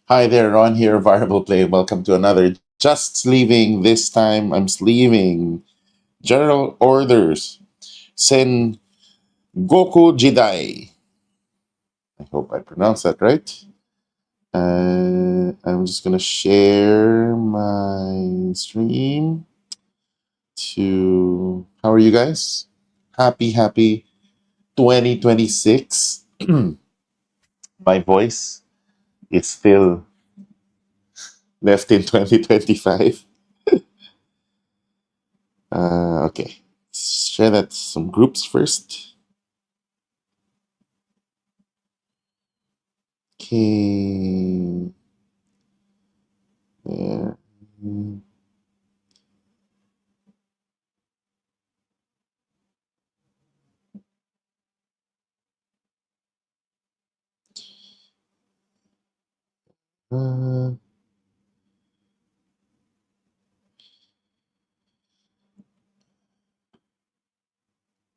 Hi there, Ron here, VariablePlay. Welcome to another JustSleeving. This time I'm sleeving General Orders. Sengoku Jidai. I hope I pronounced that right. I'm just going to share my stream to. How are you guys? Happy 2026. My voice is still left in 2025. Okay. Share that to some groups first. Okay. There. Uh,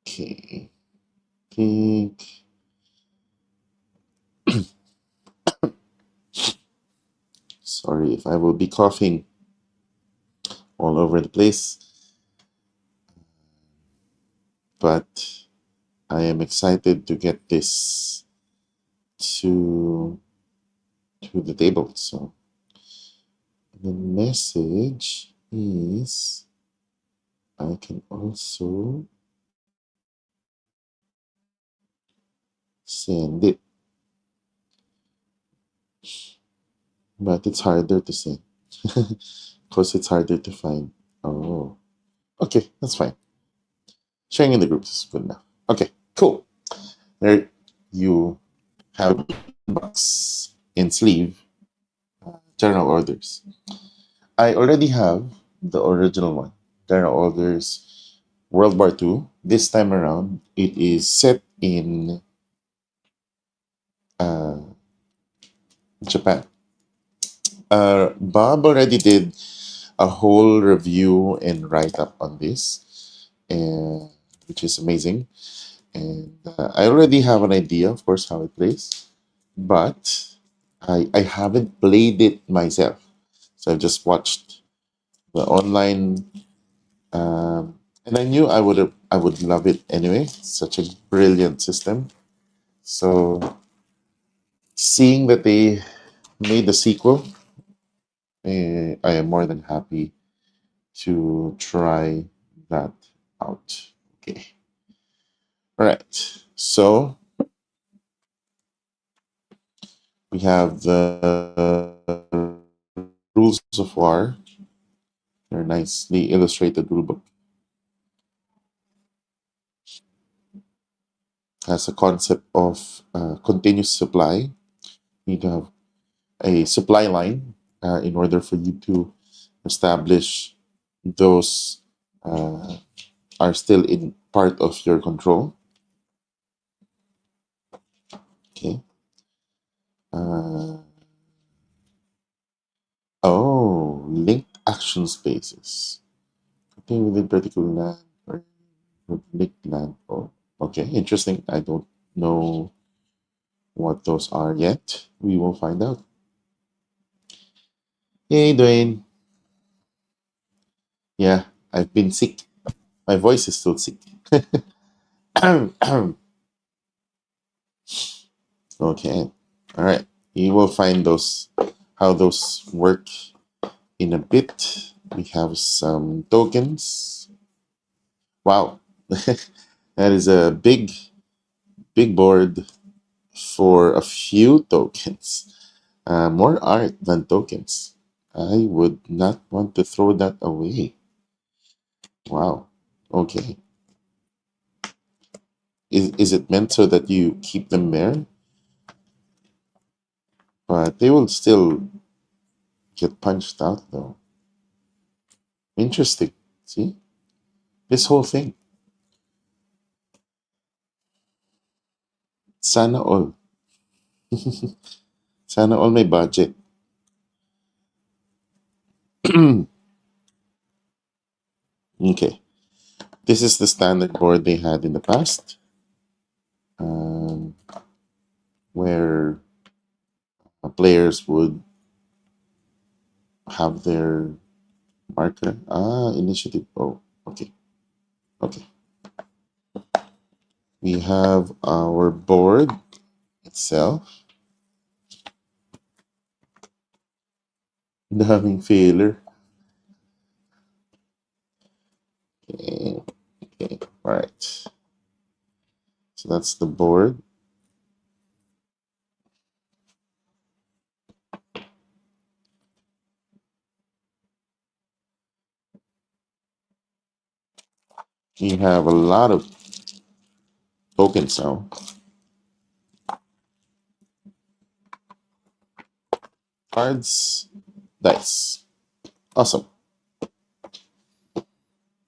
okay. Okay. Sorry if I will be coughing all over the place, but I am excited to get this to the table. So the message is I can also send it, but it's harder to send because it's harder to find. Oh, okay, that's fine. Sharing in the groups is good enough. Okay, cool. There you have box in sleeve general orders. I already have the original one, general orders World War II. This time around, it is set in uh, Japan. Bob already did a whole review and write up on this, which is amazing. And I already have an idea, of course, how it plays, but I haven't played it myself. So I've just watched the online, and I knew I would love it anyway. Such a brilliant system. So seeing that they made the sequel, I am more than happy to try that out. Okay. All right. So we have the rules of war. They're nicely illustrated rulebook. Has a concept of continuous supply. You need to have a supply line in order for you to establish those are still in part of your control. Okay. Linked action spaces. Continue within particular land or linked land. Oh, okay, interesting. I don't know what those are yet. We will find out. Hey, Dwayne. Yeah, I've been sick. My voice is still sick. Okay. All right. You will find those how those work in a bit. We have some tokens. Wow. That is a big board for a few tokens. More art than tokens. I would not want to throw that away. Wow. Okay. Is it meant so that you keep them there? But they will still get punched out though. Interesting. See? This whole thing. Sana all. Sana all may budget. Okay. This is the standard board they had in the past. Where players would have their marker. Initiative. Oh, okay. Okay. We have our board itself. Daming failure. Okay. Okay. All right. So that's the board. We have a lot of tokens now. Cards, dice. Awesome.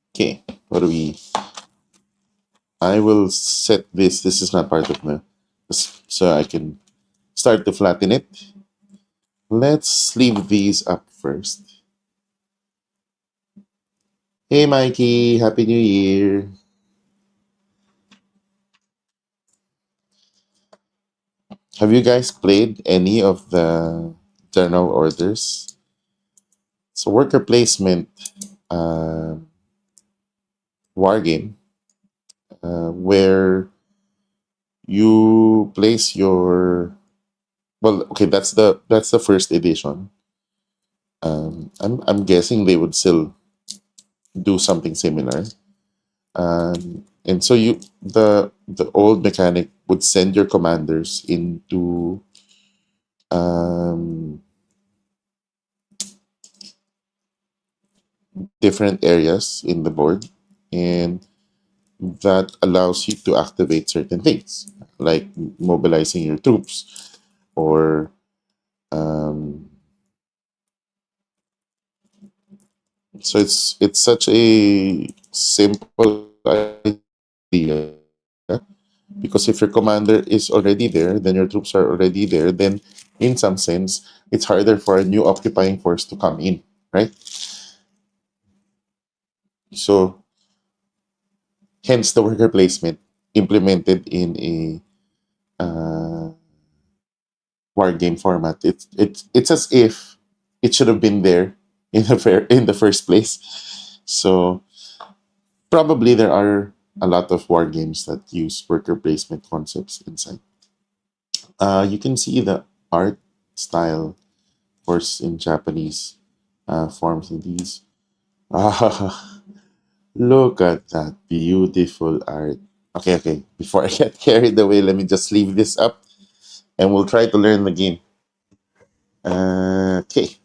Okay. What do we? I will set this. This is not part of the. So I can start to flatten it. Let's leave these up first. Hey, Mikey. Happy New Year. Have you guys played any of the journal orders? It's a worker placement uh, war game where you place your okay, that's the first edition. I'm guessing they would still do something similar. And so the old mechanic would send your commanders into um, different areas in the board, and that allows you to activate certain things, like mobilizing your troops or um, so it's such a simple idea, because if your commander is already there, then your troops are already there, then in some sense it's harder for a new occupying force to come in, right? So hence the worker placement implemented in a war game format. It's as if it should have been there in the first place. So probably there are a lot of war games that use worker placement concepts inside. You can see the art style, of course, in Japanese forms of these. Ah, look at that beautiful art. Okay, okay. Before I get carried away, let me just leave this up and we'll try to learn the game. Okay.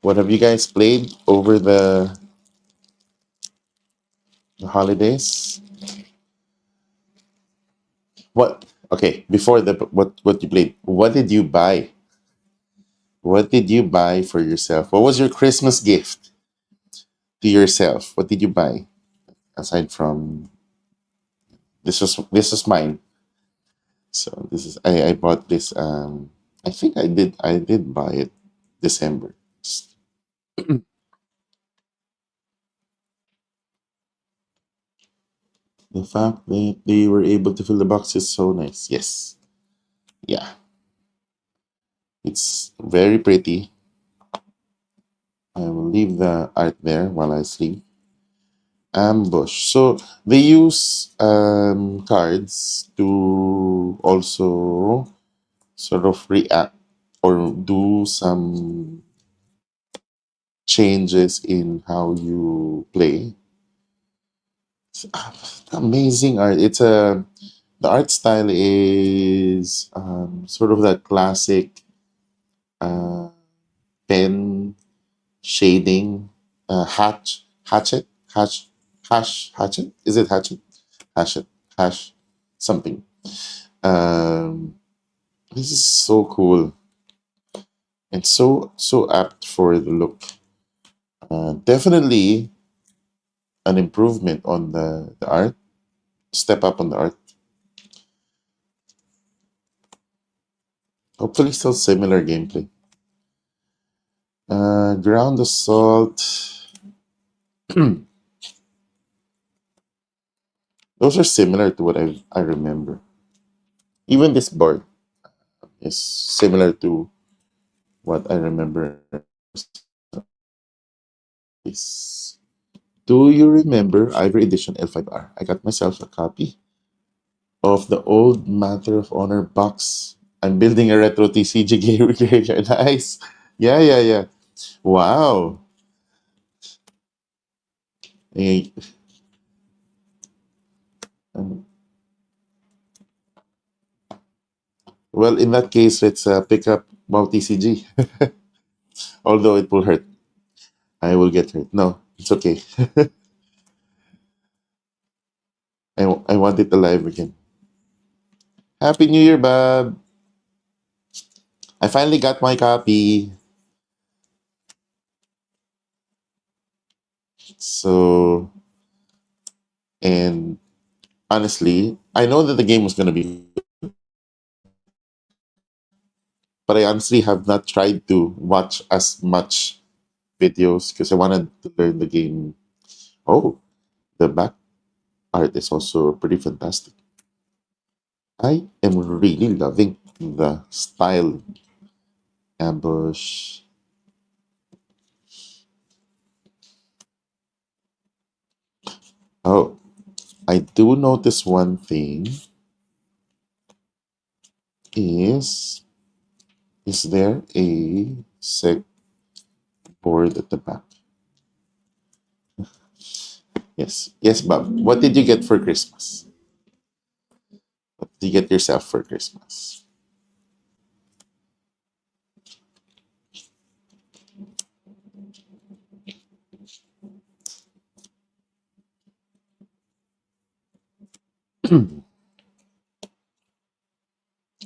What have you guys played over the holidays? What? Okay, before the what you played? What did you buy? What did you buy for yourself? What was your Christmas gift to yourself? What did you buy aside from this was mine. So this is I bought this. I think I did buy it December. The fact that they were able to fill the box is so nice. Yes, yeah, it's very pretty. I will leave the art there while I sleep. Ambush. So they use cards to also sort of react or do some changes in how you play. Amazing art. The art style is sort of that classic uh, pen shading, hatchet. Is it hatchet? Hatchet, hash, something. Um, this is so cool and so apt for the look. Definitely an improvement on the art. Step up on the art. Hopefully, still similar gameplay. Ground assault. Those are similar to what I remember. Even this board is similar to what I remember. Is Do you remember Ivory Edition L5R? I got myself a copy of the old Matter of Honor box. I'm building a retro TCG game. Nice. Yeah, yeah, yeah. Wow. Eh, um, well, in that case, let's pick up WoW TCG. Although it will hurt. I will get hurt. No, it's okay. I want it alive again. Happy New Year, Bob. I finally got my copy. So, and honestly, I know that the game was going to be, but I honestly have not tried to watch as much videos because I wanted to learn the game. Oh, the back art is also pretty fantastic. I am really loving the style ambush. Oh, I do notice one thing is there a seg board at the back? Yes. Yes, Bob. What did you get for Christmas? What did you get yourself for Christmas?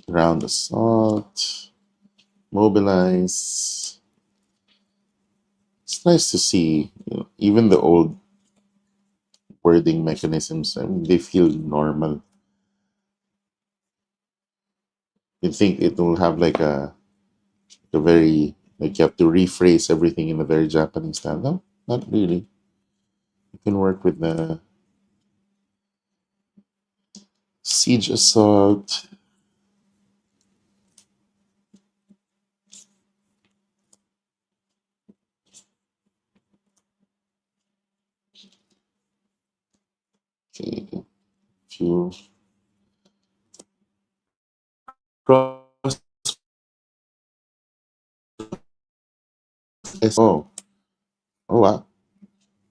Round assault, mobilize. It's nice to see, even the old wording mechanisms. I mean, they feel normal. You think it will have like a very, like you have to rephrase everything in a very Japanese style. No, not really. You can work with the siege assault. Okay, few cross. Oh, oh wow.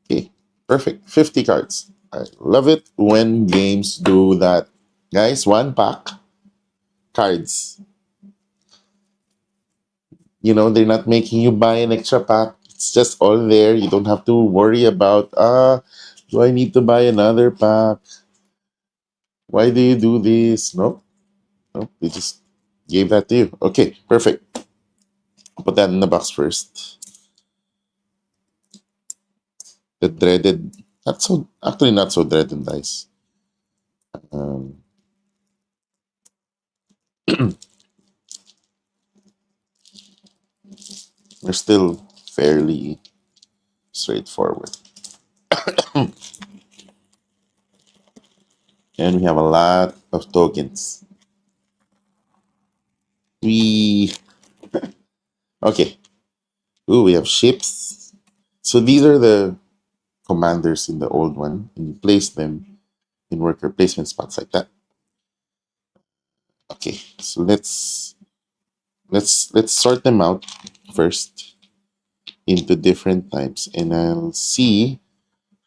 Okay, perfect. 50 cards. I love it when games do that. Guys, one pack cards. They're not making you buy an extra pack. It's just all there. You don't have to worry about, do I need to buy another pack? Why do you do this? No, no, they just gave that to you. Okay, perfect. Put that in the box first. The dreaded, not so dreaded dice. Um, we're still fairly straightforward. And we have a lot of tokens. We Okay. Ooh, we have ships. So these are the commanders in the old one, and you place them in worker placement spots like that. Okay, so let's sort them out first into different types, and I'll see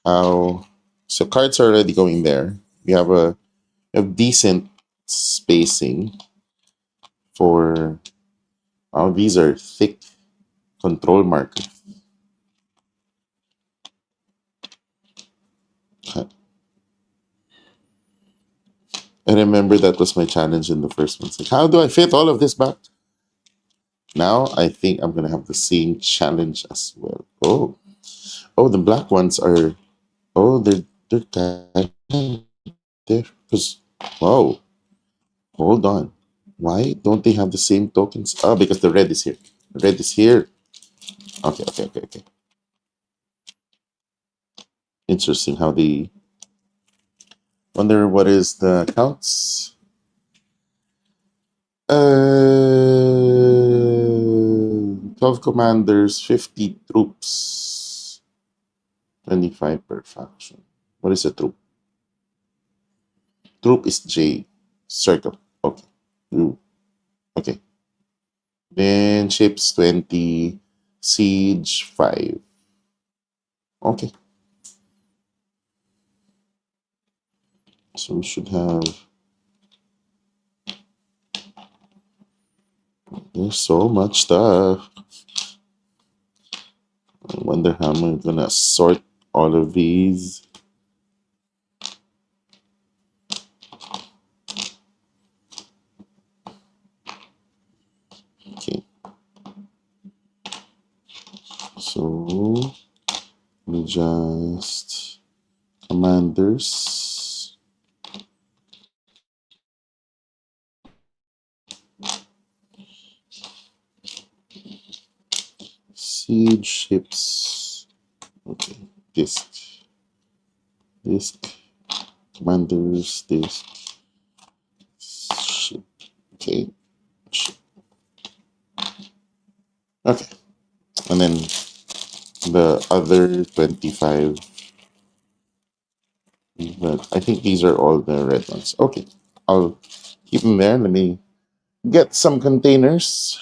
how. So cards are already going there. We have a decent spacing for. Oh, these are thick control markers. I remember that was my challenge in the first one. It's like, how do I fit all of this back? Now I think I'm gonna have the same challenge as well. Oh, the black ones are. Oh, they're kind of there. Because wow, hold on. Why don't they have the same tokens? Oh, because the red is here. The red is here. Okay, okay, okay, okay. Interesting how they. Wonder what is the counts. Uh, 12 commanders, 50 troops, 25 per faction. What is a troop? Troop is J. Circle. Okay. Troop. Okay. Then ships 20, siege 5. Okay. So we should have. There's so much stuff. I wonder how I'm gonna sort all of these. Okay. So we just commanders. Siege ships. Okay. Disk. Disk. Commanders. Disk. Ship. Okay. Ship. Okay. And then the other 25. But I think these are all the red ones. Okay. I'll keep them there. Let me get some containers.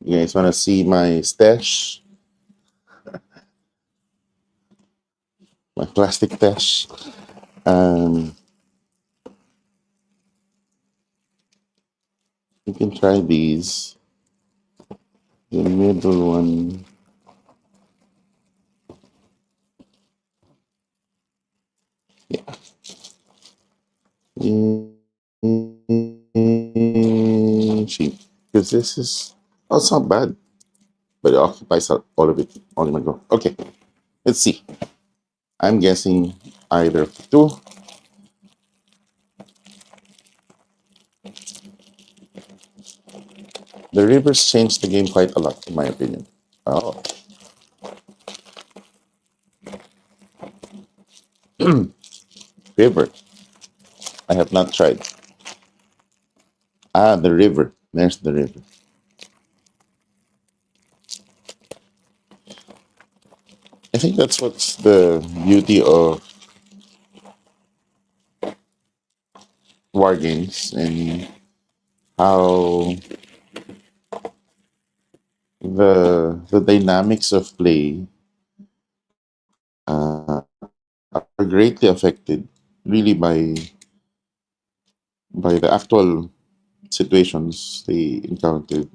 You guys want to see my stash? My plastic stash? Um, you can try these. The middle one. Yeah. Cheap. Because this is. Oh, it's not bad. But it occupies all of it. All in one go. Okay. Let's see. I'm guessing either of the two. The rivers changed the game quite a lot, in my opinion. Oh. River. I have not tried. Ah, the river. There's the river. I think that's what's the beauty of war games and how the dynamics of play uh, are greatly affected really by the actual situations they encountered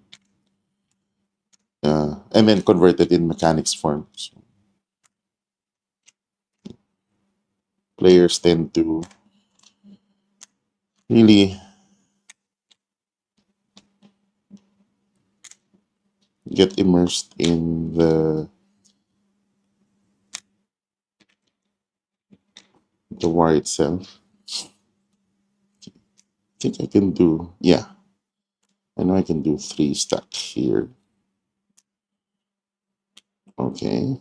and then converted in mechanics form. So players tend to really get immersed in the war itself. I think I can do, yeah, I know I can do 3 stack here. Okay.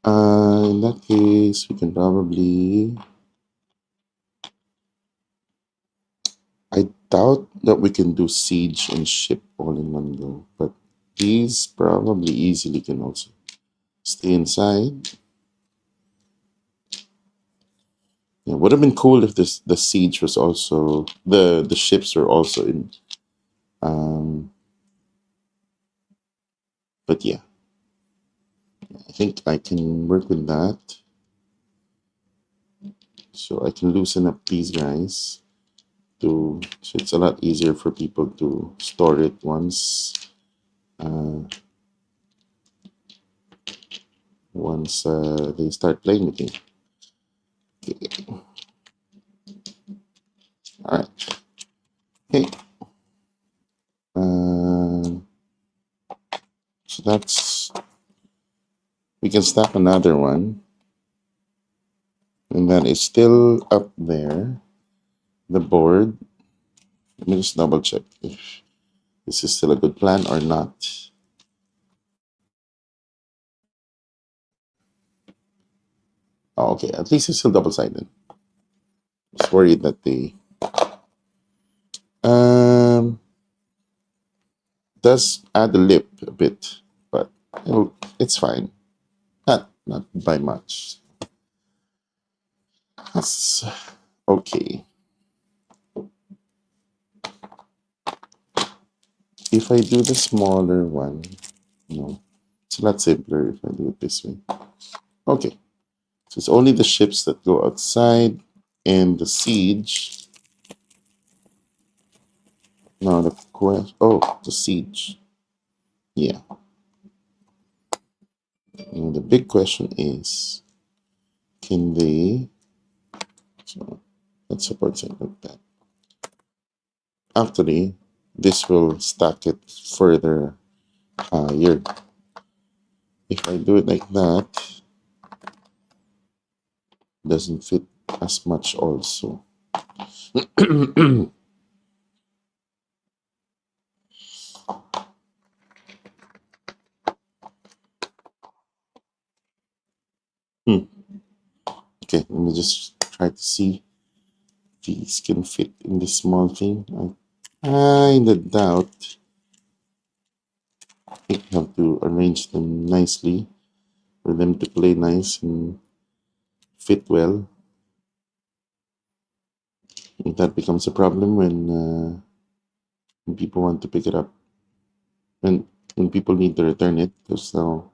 In that case, we can probably. I doubt that we can do siege and ship all in one go, but these probably easily can also stay inside. Yeah, would have been cool if the siege was also the ships were also in. Um, but yeah, I think I can work with that. So I can loosen up these guys so it's a lot easier for people to store it once they start playing with me. Okay. All right. Okay. So that's we can stack another one, and that is still up there. The board. Let me just double check if this is still a good plan or not. Oh, okay, at least it's still double-sided. Just worried that they does add the lip a bit, but it's fine. Not by much. That's okay. If I do the smaller one, no, it's a lot simpler if I do it this way. Okay, so it's only the ships that go outside and the siege. No, the quest. Oh, the siege. Yeah. And the big question is, can they? So let's support something like that. Actually, this will stack it further higher. If I do it like that, doesn't fit as much also. Okay, let me just try to see if these can fit in this small thing. I kind of doubt. I think I have to arrange them nicely for them to play nice and fit well. If that becomes a problem when people want to pick it up, when people need to return it, because now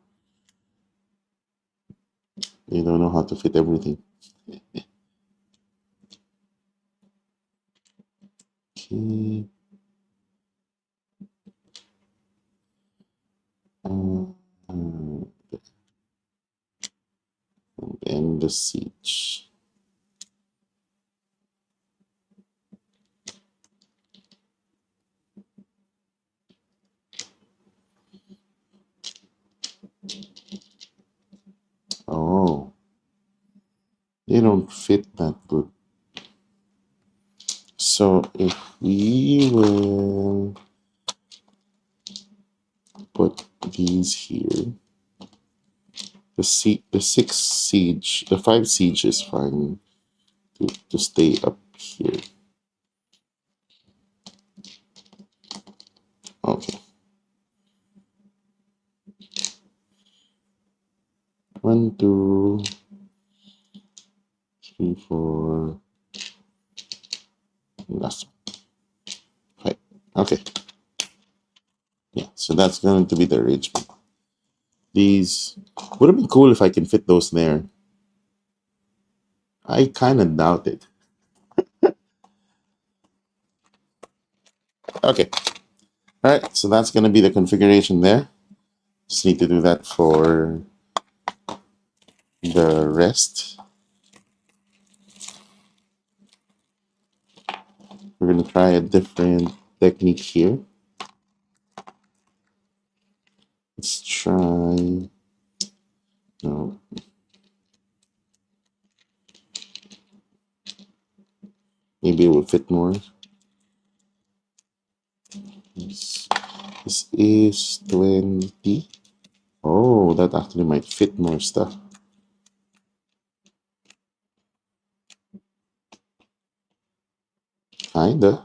they don't know how to fit everything. Okay. And then the siege. Oh, they don't fit that good. So if we will put these here, the 5 siege is fine to stay up here. Okay. 1, 2, 3, 4. Last one. 5. Okay. Yeah, so that's going to be the arrangement. These would have been cool if I can fit those there. I kind of doubt it. Okay. All right, so that's going to be the configuration there. Just need to do that for the rest. We're going to try a different technique here. Let's try. No. Maybe it will fit more. This is 20. Oh, that actually might fit more stuff. Kinda.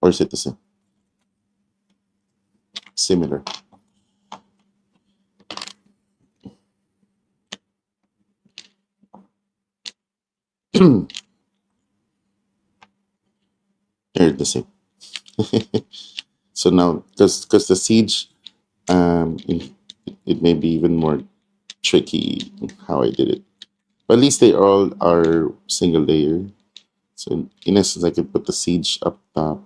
Or is it the same? Similar. They're the same. So now, because the siege, it may be even more tricky how I did it. But at least they all are single layer. So in essence, I could put the siege up top.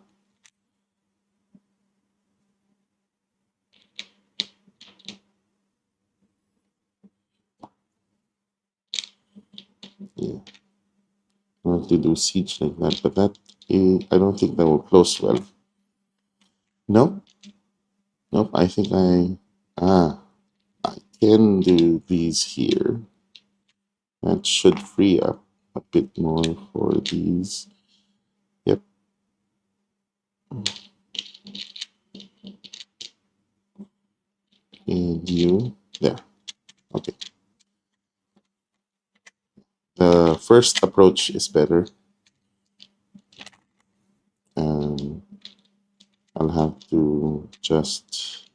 Yeah. I want to do siege like that, but that I don't think that will close well. No, nope. I think I can do these here. That should free up a bit more for these. Yep. U there. Okay. The first approach is better. I'll have to just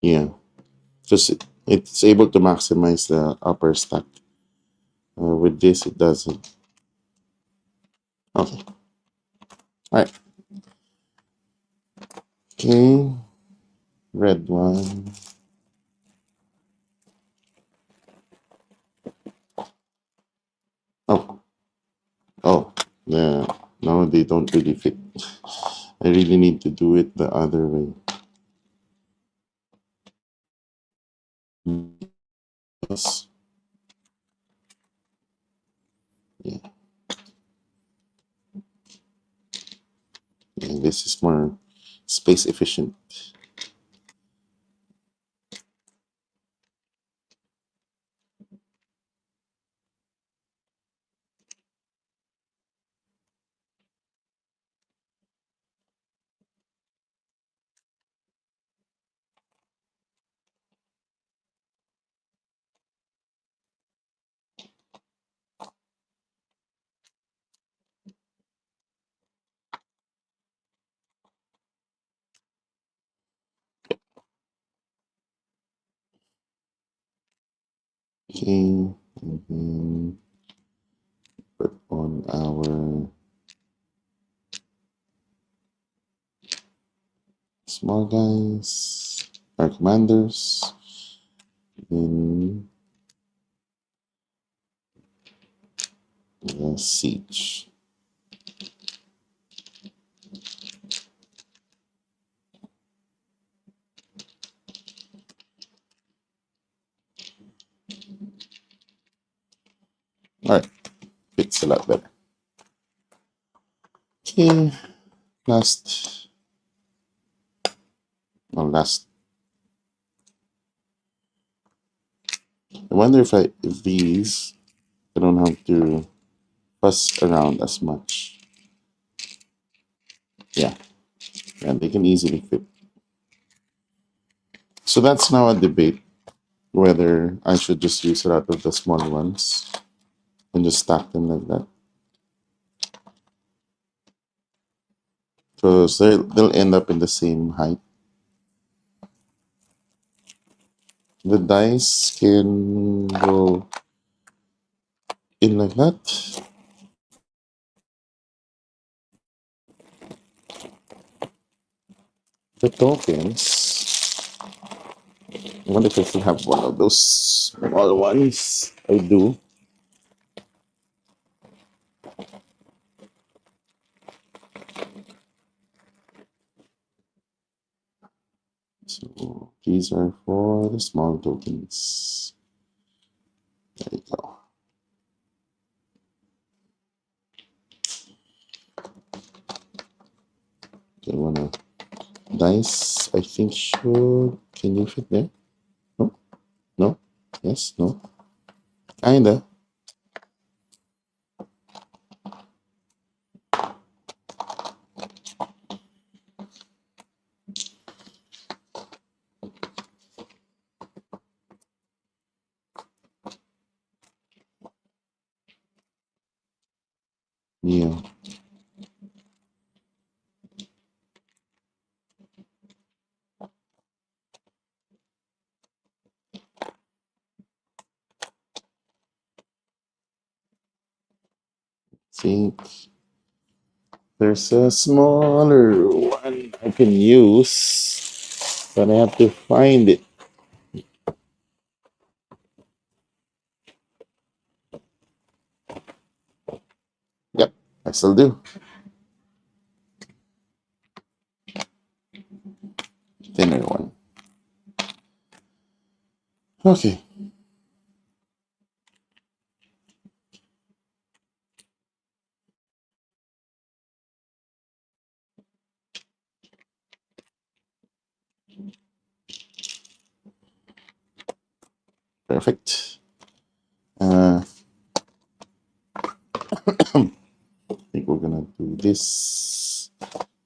yeah, because it's able to maximize the upper stack. With this, it doesn't. Okay. All right. Okay. Red one. Oh. Oh. Yeah. No, they don't really fit. I really need to do it the other way. Yes. Yeah. Yeah. This is more space efficient. Okay. And then put on our small guys, our commanders, in the siege. All right, fits a lot better. Okay, last, no, last. I wonder if these, I don't have to fuss around as much. Yeah, yeah, they can easily fit. So that's now a debate whether I should just use a lot of the small ones and just stack them like that. Because they'll end up in the same height. The dice can go in like that. The tokens, I wonder if I still have one of those small ones. I do. So these are for the small tokens. There you go. Okay, wanna dice, I think should, can you fit there? No? No? Yes? No? Kinda. Yeah. Think there's a smaller one I can use, but I have to find it. Yep, I still do. Thinner one. Okay. Perfect. I think we're gonna do this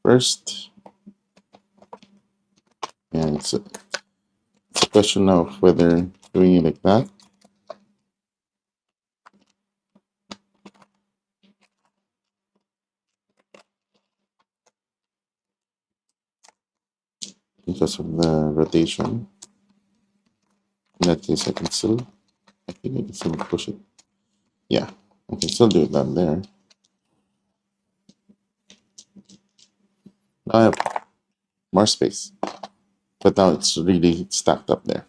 first. And it's a question of whether doing it like that. Because of the rotation. In that case, I think I can still push it. Yeah, I can still do it down there. Now I have more space. But now it's really stacked up there.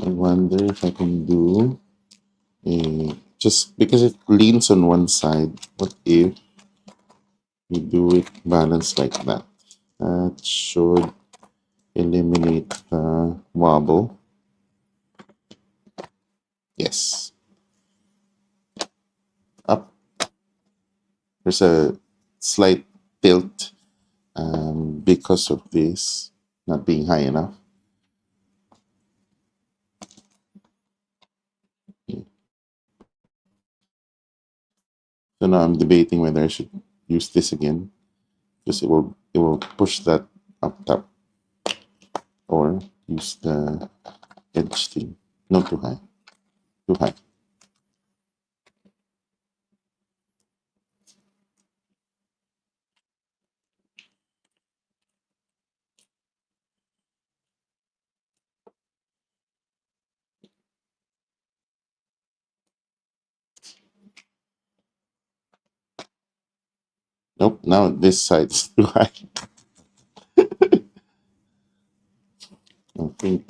I wonder if I can do a, just because it leans on one side, what if we do it balanced like that? That should eliminate the wobble. Yes. Up. There's a slight tilt because of this not being high enough. So now I'm debating whether I should use this again, because it will push that up top, or use the edge thing. No, too high. Too high. Nope, now this side's too high. I think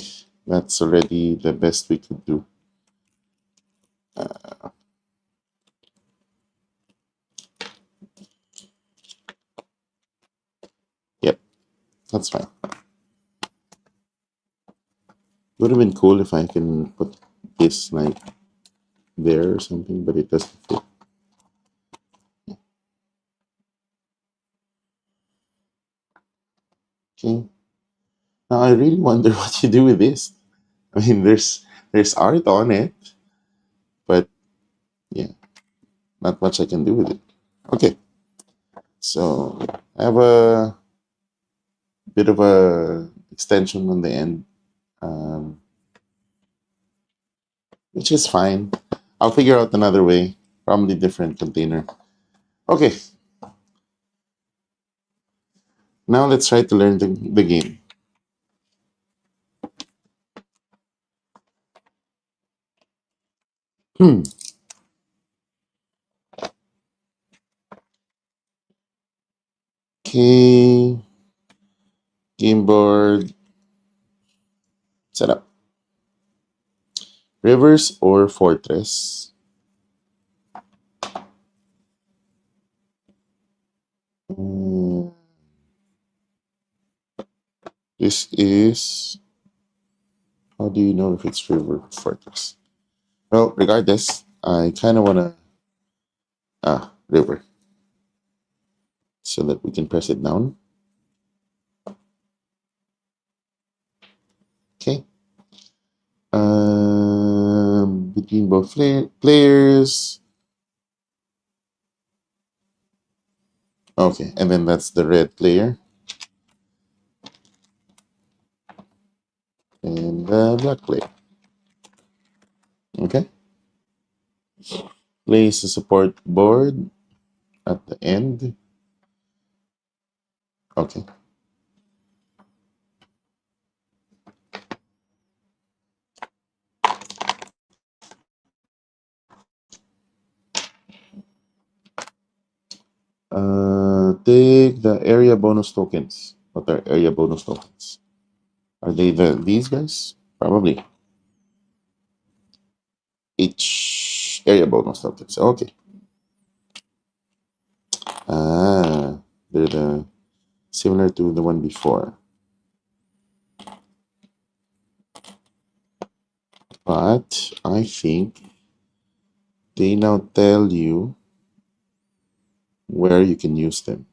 that's already the best we could do. Yep, that's fine. Would have been cool if I can put this like there or something, but it doesn't fit. Okay. Now I really wonder what you do with this. I mean, there's art on it, but yeah, not much I can do with it. Okay, so I have a bit of a extension on the end, which is fine. I'll figure out another way, probably different container. Okay, now let's try to learn the game. Okay, game board setup. Rivers or fortress? Mm, this is, how do you know if it's river or fortress? Well, regardless, I kind of want to, river, so that we can press it down. Okay. Between both players. Okay, and then that's the red player. And the black player. Okay. Place the support board at the end. Okay. take the area bonus tokens. What are area bonus tokens? Are they these guys? Probably. Each area bonus tokens. Okay. Ah, they're similar to the one before. But I think they now tell you where you can use them.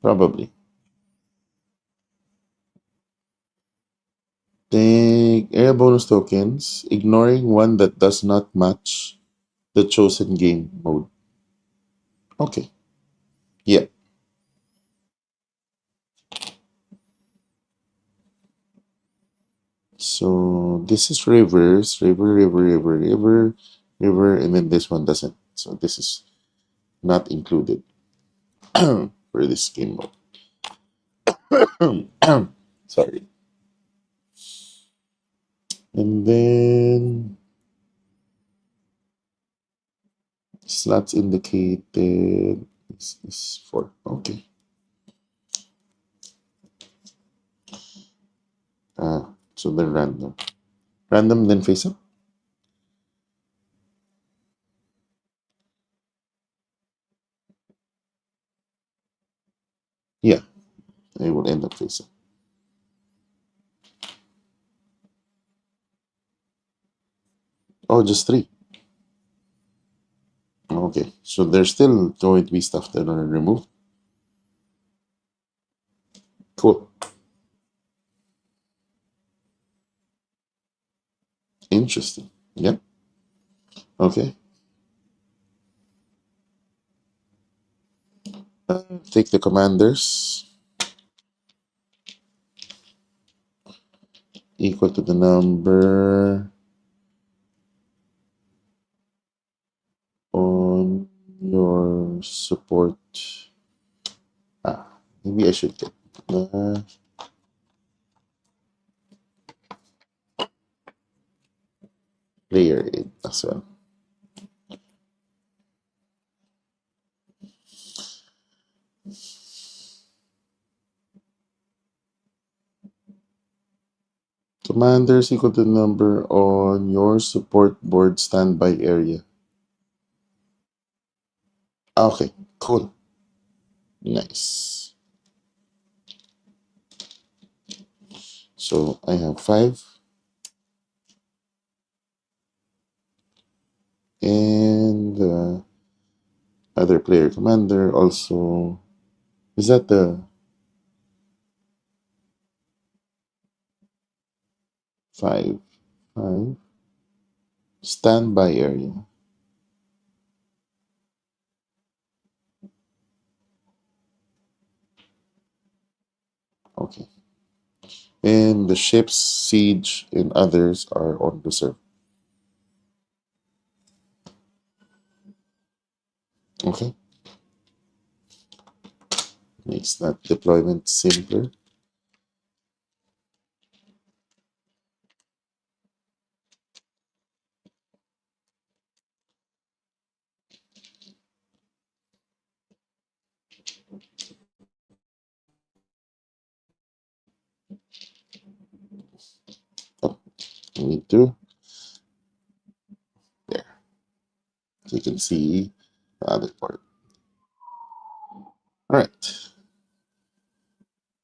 Probably. Take area bonus tokens, ignoring one that does not match the chosen game mode. Okay. Yeah. So this is reverse, river, and then this one doesn't. So this is not included for this game mode. Sorry. And then slots indicated. This is 4. Okay. So then random. Random, then face up. Yeah, it will end up face up. Oh, just 3. Okay, so there's still going to be stuff that are removed. Cool. Interesting. Yeah. Okay. Take the commanders. Equal to the number on your support. Maybe I should get the player aid as well. Commanders equal to the number on your support board standby area. Okay, cool. Nice. So I have 5. And other player commander also. Is that the 5? 5. Standby area. Okay. And the ships, siege, and others are on reserve. Okay. Makes that deployment simpler. Oh, I need to. There. So you can see the other part. All right.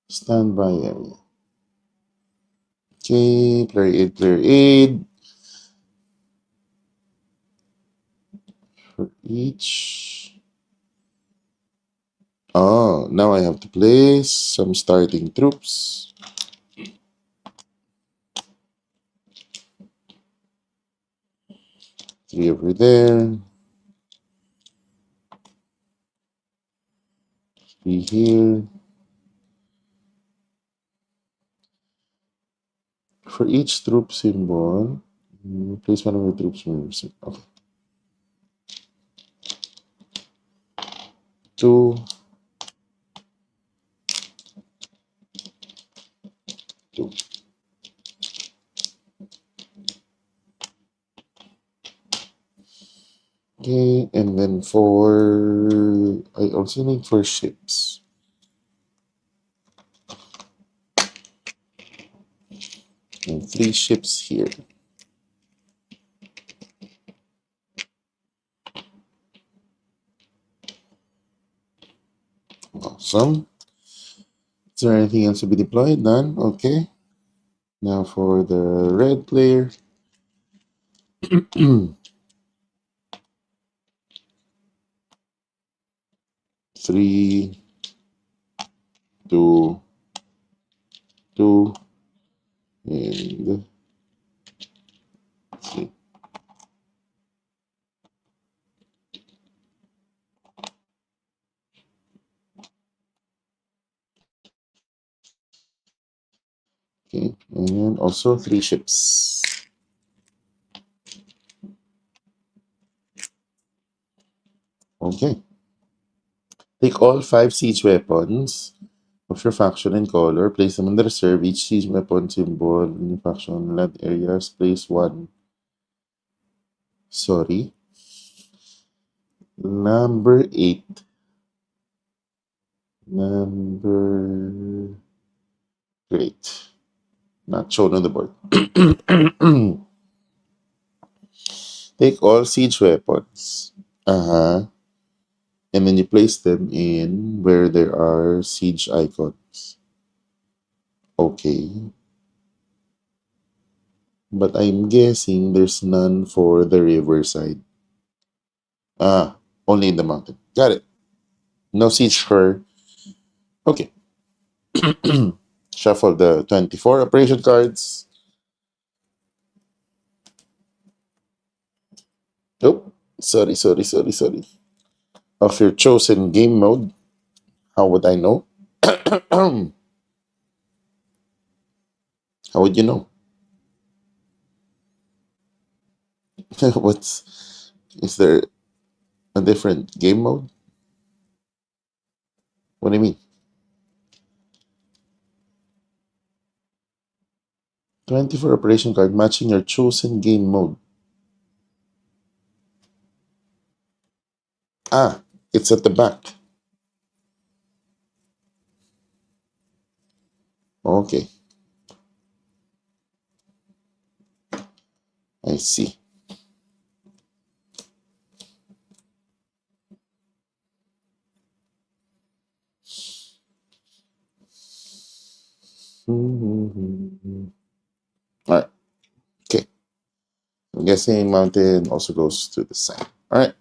Standby area. Okay, player aid, player aid. For each. Oh, now I have to place some starting troops. 3 over there. 3 here. For each troop symbol, place one of the troops. Okay. 2. 2. Okay, and then I also need 4 ships. And 3 ships here. Awesome. Is there anything else to be deployed? None? Okay. Now for the red player. 3, 2, 2, and 3. Okay, and also 3 ships. Okay. Take all 5 siege weapons of your faction in color, place them in the reserve. Each siege weapon symbol in your faction land areas, place 1. Sorry. Number 8. Number. Great. Not shown on the board. Take all siege weapons. And then you place them in where there are siege icons. Okay. But I'm guessing there's none for the riverside. Only in the mountain. Got it. No siege for. Okay. Shuffle the 24 operation cards. Oh, sorry. Of your chosen game mode. How would I know? How would you know? Is there a different game mode? What do you mean? 24 operation card matching your chosen game mode. It's at the back. Okay, I see. All right. Okay. I'm guessing mountain also goes to the side. All right.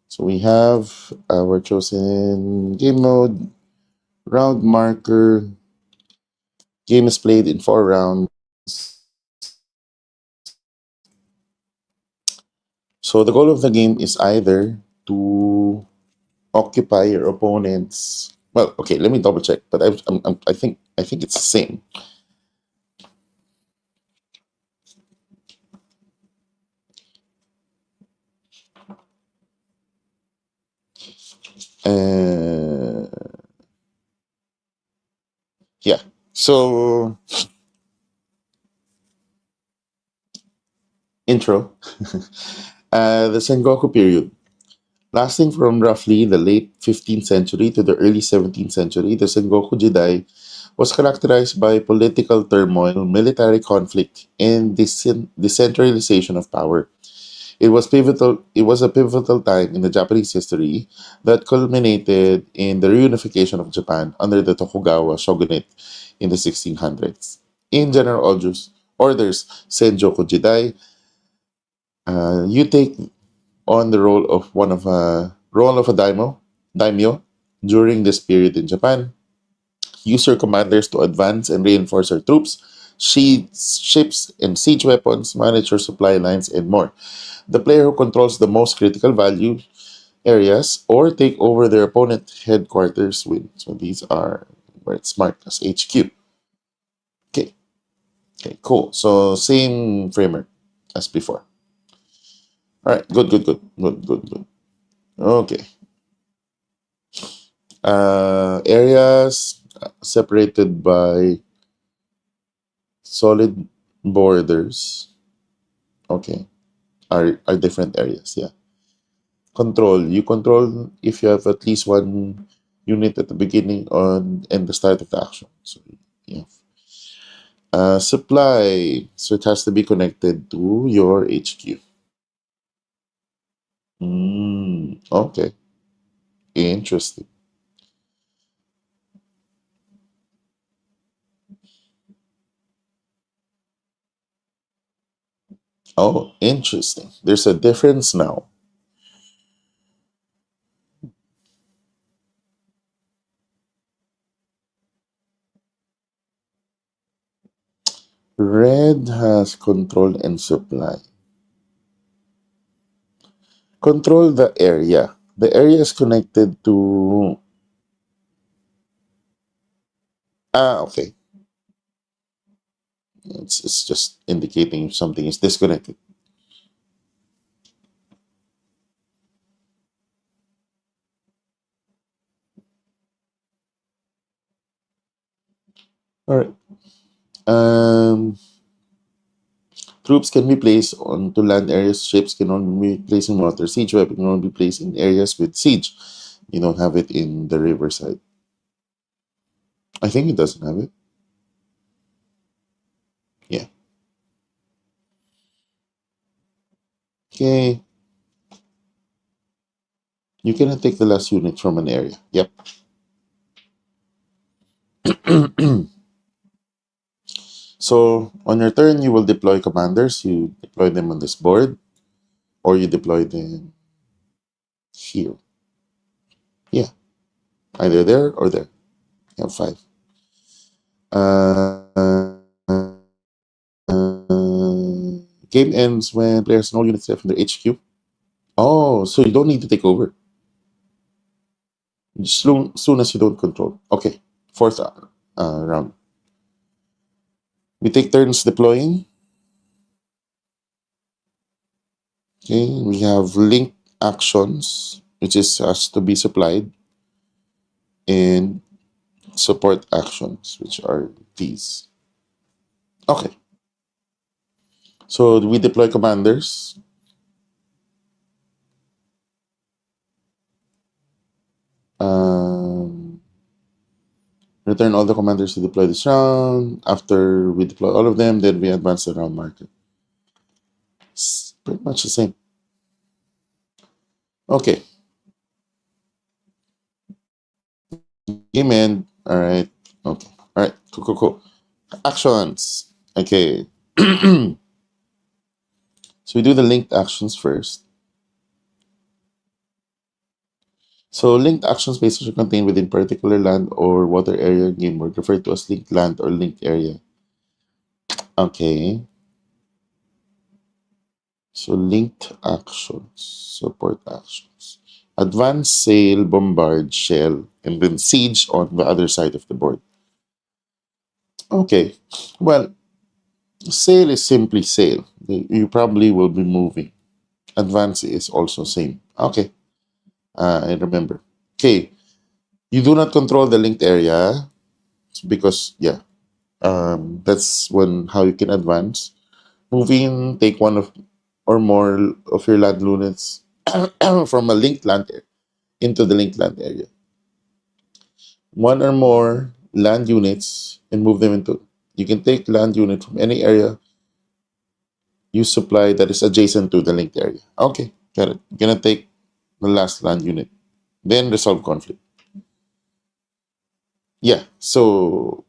So we have our chosen game mode, round marker. Game is played in 4 rounds. So the goal of the game is either to occupy your opponent's. Well, okay, let me double check. But I think it's the same. Uh, yeah. So intro. The Sengoku period. Lasting from roughly the late 15th century to the early 17th century, the Sengoku Jidai was characterized by political turmoil, military conflict, and decentralization of power. It was pivotal. It was a pivotal time in the Japanese history that culminated in the reunification of Japan under the Tokugawa shogunate in the 1600s. In general orders, Sengoku Jidai, you take on the role of a daimyo during this period in Japan. Use your commanders to advance and reinforce your troops, ships, and siege weapons, manage your supply lines, and more. The player who controls the most critical value areas or take over their opponent headquarters wins. So these are where it's marked as HQ. Okay. Okay, cool. So same framework as before. All right, good. Okay. Areas separated by solid borders. Okay, are different areas. Yeah. Control. You control if you have at least 1 unit at the beginning on and the start of the action. So yeah. Supply. So it has to be connected to your HQ. Okay. Interesting. Oh, interesting. There's a difference now. Red has control and supply. Control the area. The area is connected to. Okay. It's just indicating if something is disconnected. All right. Um, Troops can be placed onto land areas. Ships can only be placed in water. Siege weapon can only be placed in areas with siege. You don't have it in the riverside. I think it doesn't have it. Yeah. Okay. You cannot take the last unit from an area. Yep. So on your turn, you will deploy commanders. You deploy them on this board, or you deploy them here. Yeah, either there or there. You have five. Uh, Game ends when players have no units left in their HQ. Oh, so you don't need to take over. Soon as you don't control. Okay, fourth round. We take turns deploying. Okay, we have linked actions, which is has to be supplied, and support actions, which are these. Okay, so we deploy commanders. Um, Return all the commanders to deploy this round. After we deploy all of them, then we advance the round marker. It's pretty much the same. Okay, game end. All right. Okay. All right. Cool, cool, cool. Actions. Okay. So we do the linked actions first. So linked action spaces are contained within particular land or water area game board, referred to as linked land or linked area. Okay. So linked actions, support actions. Advance, sail, bombard, shell, and then siege on the other side of the board. Okay. Well, sail is simply sail. You probably will be moving. Advance is also same. Okay. I remember. Okay. You do not control the linked area because, yeah, that's when how you can advance. Move in, take one of or more of your land units from a linked land into the linked land area. One or more land units and move them into. You can take land unit from any area you supply that is adjacent to the linked area. Okay, got it. You're gonna take the last land unit, then resolve conflict. Yeah, so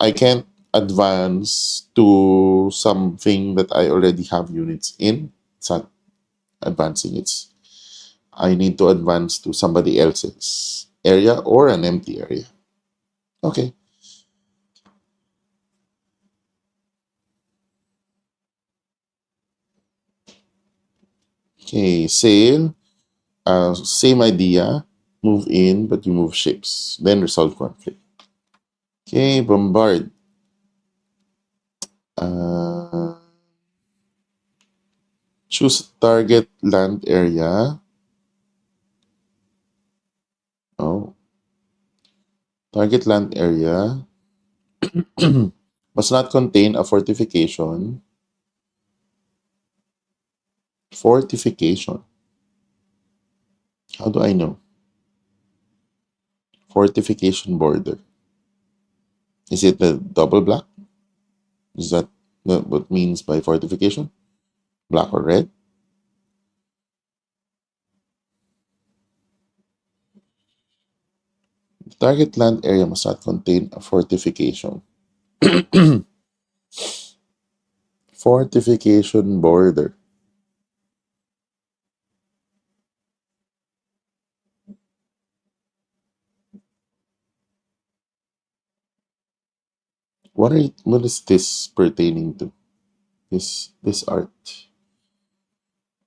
I can't advance to something that I already have units in. It's not advancing. It's I need to advance to somebody else's area or an empty area. Okay. Okay, sail. Same idea. Move in, but you move ships. Then resolve conflict. Okay, bombard. Uh, Choose target land area. Oh, target land area must not contain a fortification. Fortification. How do I know? Fortification border. Is it the double black? Is that what means by fortification? Black or red? The target land area must not contain a fortification. Fortification border. What is this pertaining to? This art.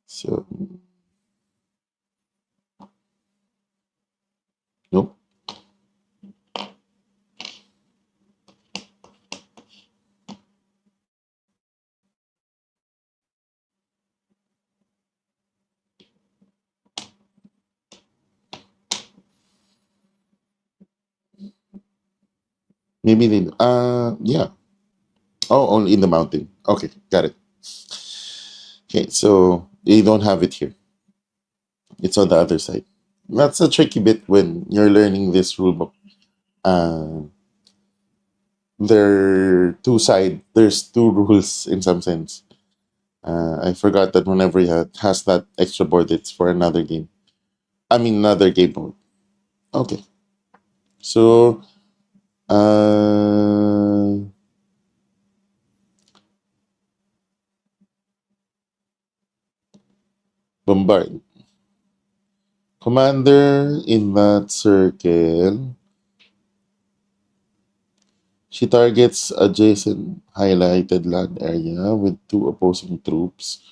So nope. Maybe they yeah. Oh, only in the mountain. Okay, got it. Okay, so you don't have it here. It's on the other side. That's a tricky bit when you're learning this rule book. Uh, there's two rules in some sense. I forgot that whenever it has that extra board, it's for another game. I mean, another game mode. Okay, so bombard commander in that circle. She targets adjacent highlighted land area with two opposing troops.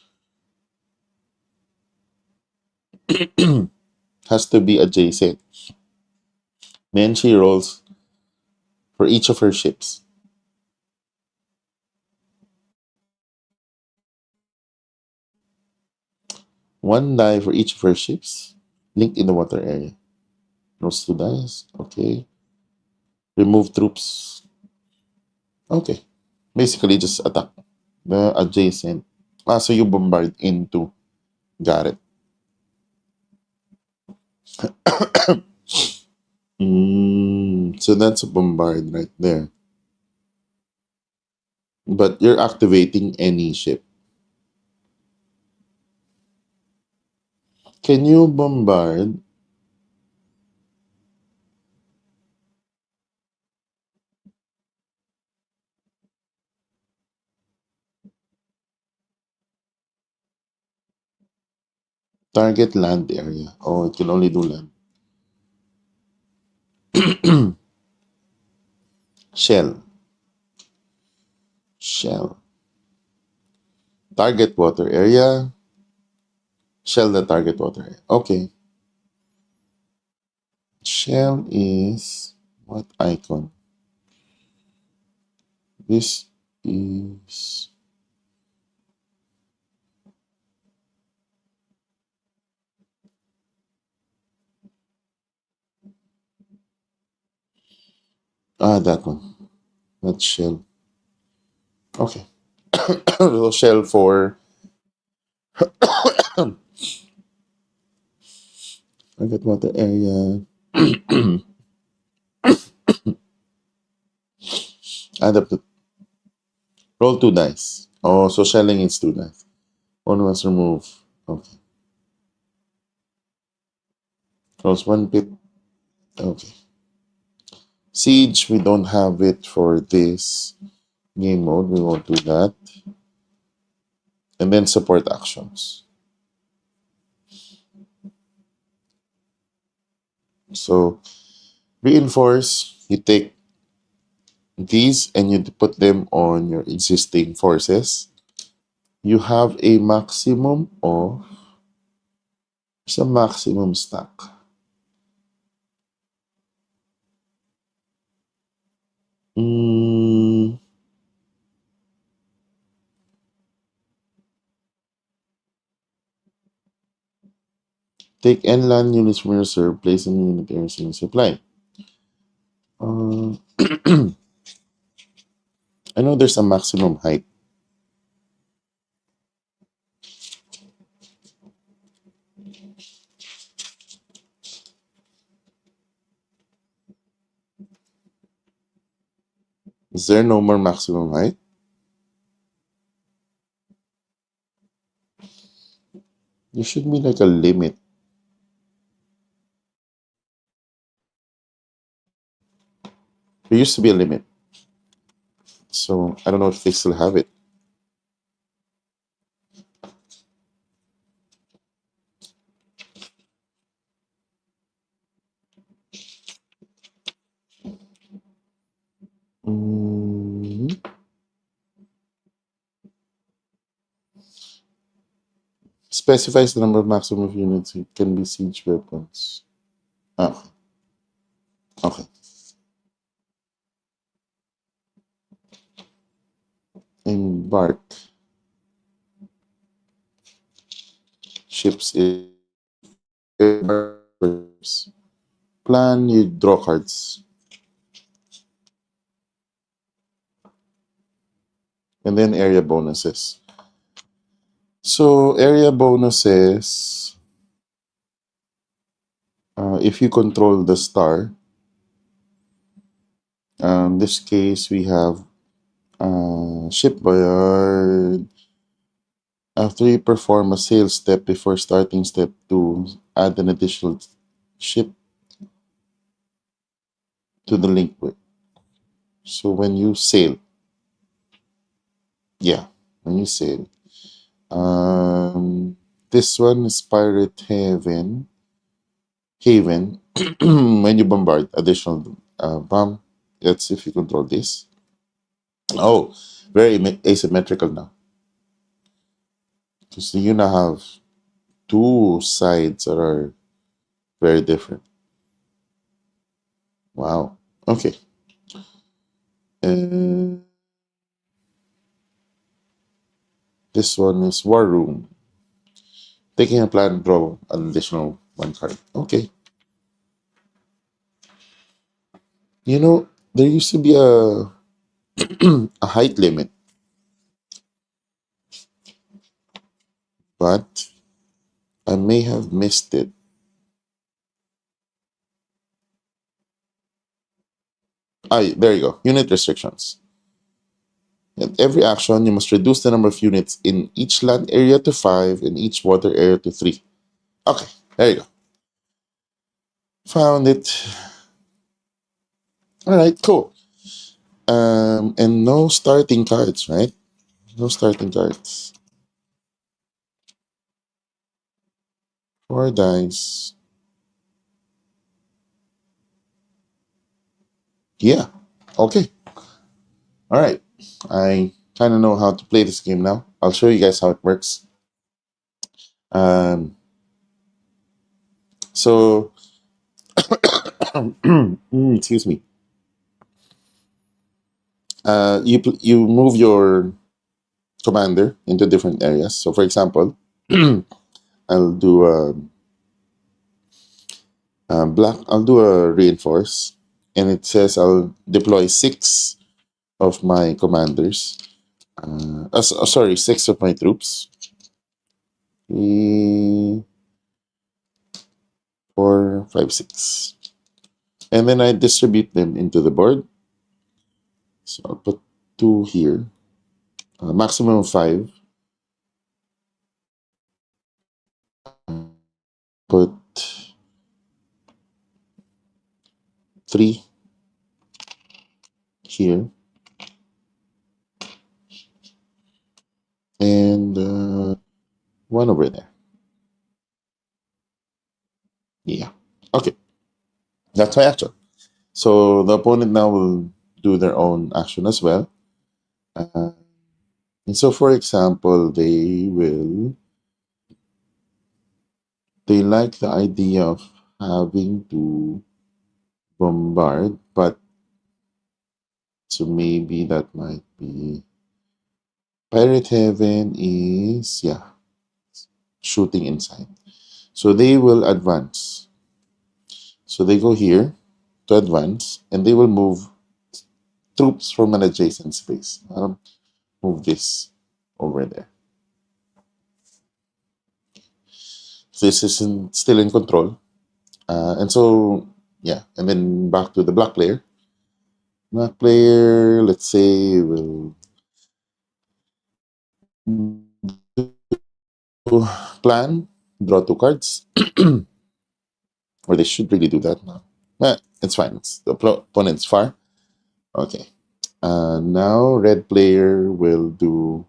Has to be adjacent. Then she rolls for each of her ships. One die for each of her ships linked in the water area. Rolls two dice. Okay. Remove troops. Okay. Basically, just attack the adjacent. So you bombard into. Got it. So that's a bombard right there. But you're activating any ship. Can you bombard target land area? Oh, it can only do land. Shell. Shell. Target water area. Shell the target water area. Okay. Shell is what icon? This is that one. That's shell. Okay. Little shell for target water area. Add up the roll two dice. Oh, so shelling is two dice. One was remove. Okay. Rolls one bit. Okay. Siege, we don't have it for this game mode. We won't do that. And then support actions. So reinforce, you take these and you put them on your existing forces. You have a maximum of some maximum stack. Mm, take N land units from your reserve, place them in unit areas in supply. Uh, I know there's a maximum height. Is there no more maximum height? There should be like a limit. There used to be a limit. So I don't know if they still have it. Mm, specifies the number of maximum units it can be siege weapons. Oh, okay. Embark ships is plan, you draw cards. And then area bonuses. So area bonuses, if you control the star, in this case we have shipyard. After you perform a sales step before starting step 2, add an additional ship to the link with. So when you sail, yeah, when you sail, this one is Pirate Haven. When you bombard, additional bomb. That's if you control this. Oh, very asymmetrical now. So you now have two sides that are very different. Wow. Okay. This one is War Room. Taking a plan, draw an additional one card. Okay. You know, there used to be a a height limit, but I may have missed it. Ah, there you go. Unit restrictions. At every action, you must reduce the number of units in each land area to 5 and each water area to 3. Okay, there you go. Found it. All right, cool. And no starting cards, right? No starting cards. 4 dice. Yeah. Okay. All right. I kind of know how to play this game now. I'll show you guys how it works. Um, so, excuse me. You move your commander into different areas. So, for example, I'll do black. I'll do a reinforce, and it says I'll deploy 6 of my commanders. Sorry, 6 of my troops. 3, 4, 5, 6, and then I distribute them into the board. So I'll put 2 here, maximum of 5. Put 3 here, and 1 over there. Yeah. Okay. That's my action. So the opponent now will do their own action as well. And so, for example, they like the idea of having to bombard, but so maybe that might be Pirate Heaven is, yeah, shooting inside. So they will advance. So they go here to advance, and they will move troops from an adjacent space. Move this over there. This is still in control. And so, yeah, and then back to the black player. Black player, let's say, will plan. draw 2 cards. Or they should really do that now. It's fine. The opponent's far. Okay. Now red player will do.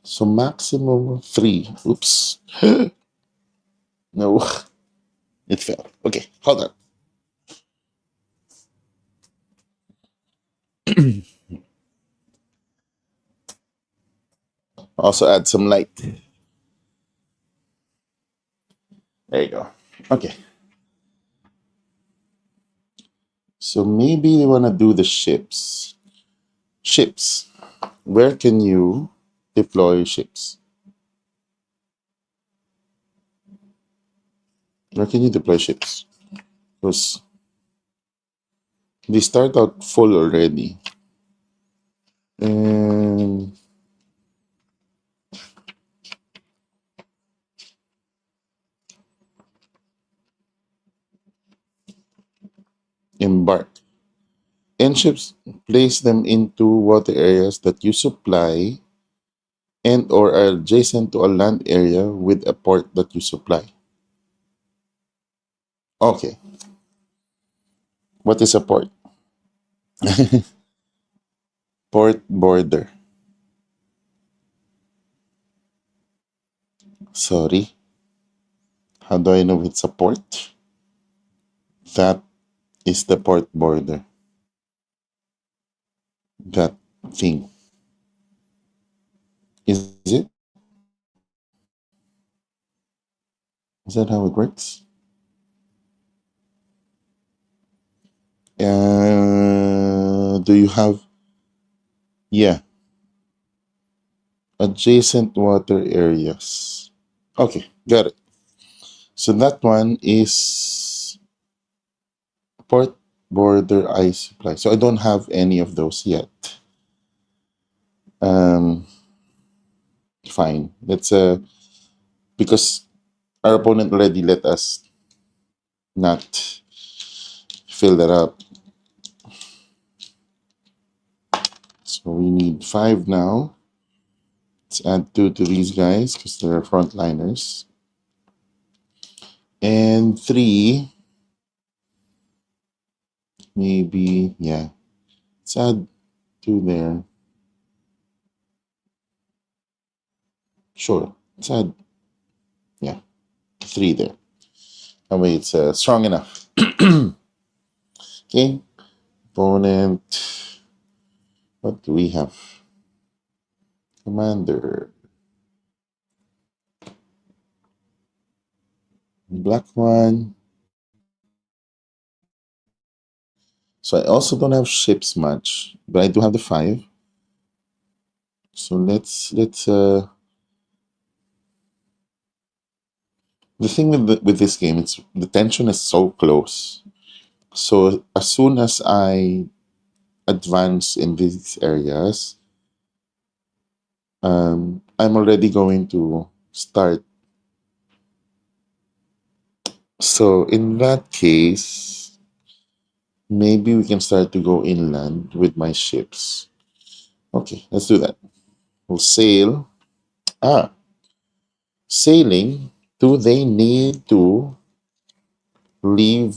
So maximum 3. Oops. No, it fell. Okay, hold on. Also add some light. There you go. Okay. So maybe they want to do the ships. Ships. Where can you deploy ships? Where can you deploy ships? Because they start out full already. And embark. And ships, place them into water areas that you supply and or are adjacent to a land area with a port that you supply. Okay. What is a port? Port border. Sorry. How do I know it's a port? That is the port border. That thing. Is it? Is that how it works? Do you have? Yeah. Adjacent water areas. Okay, got it. So that one is port border ice supply. So I don't have any of those yet. Um, Fine. Let's because our opponent already let us not fill that up. So we need 5 now. Let's add 2 to these guys because they're frontliners. And 3, maybe, yeah. Let's add 2 there. Sure. Let's add, yeah, 3 there. That way it's strong enough. Okay. Opponent. What do we have? Commander. Black one. So I also don't have ships much, but I do have the 5. So let's the thing with this game, it's the tension is so close. So as soon as I advance in these areas, I'm already going to start. So in that case, maybe we can start to go inland with my ships. Okay, let's do that. We'll sail. Sailing. Do they need to leave?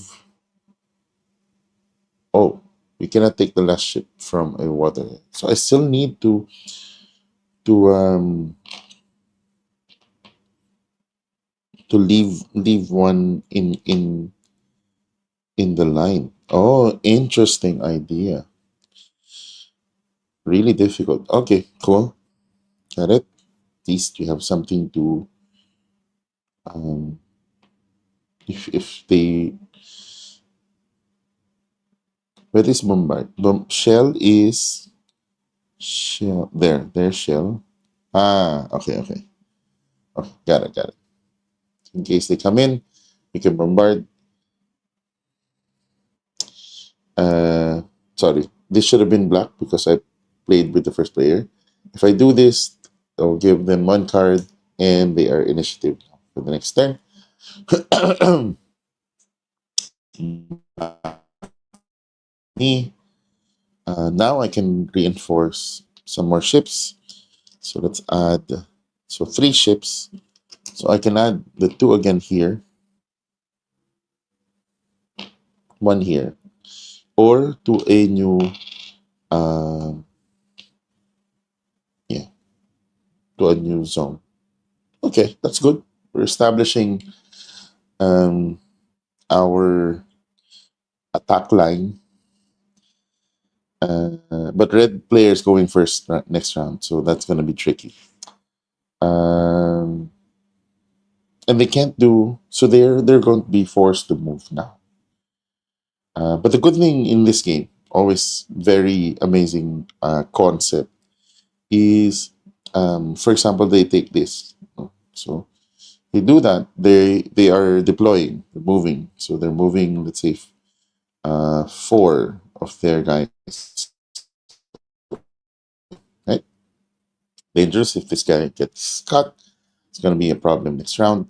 Oh, we cannot take the last ship from a water. So I still need to um to leave one in the line. Oh, interesting idea. Really difficult. Okay, cool. Got it. At least you have something to um if they where is bombard? Shell is shell there. There's shell. Okay, okay. Okay, got it. In case they come in, we can bombard. Uh, Sorry, this should have been black because I played with the first player. If I do this, I'll give them 1 card and they are initiative for the next turn. Me. Now I can reinforce some more ships. So let's add, so 3 ships. So I can add the 2 again here, 1 here, or to a new, uh, yeah, to a new zone. Okay, that's good. We're establishing um, our attack line. But red player is going first next round, so that's going to be tricky. Um, and they can't do so. They're going to be forced to move now. But the good thing in this game, always very amazing concept, is for example they take this. So they do that. They are deploying, they're moving. So they're moving. Let's say 4 of their guys. Right, dangerous if this guy gets cut. It's going to be a problem next round.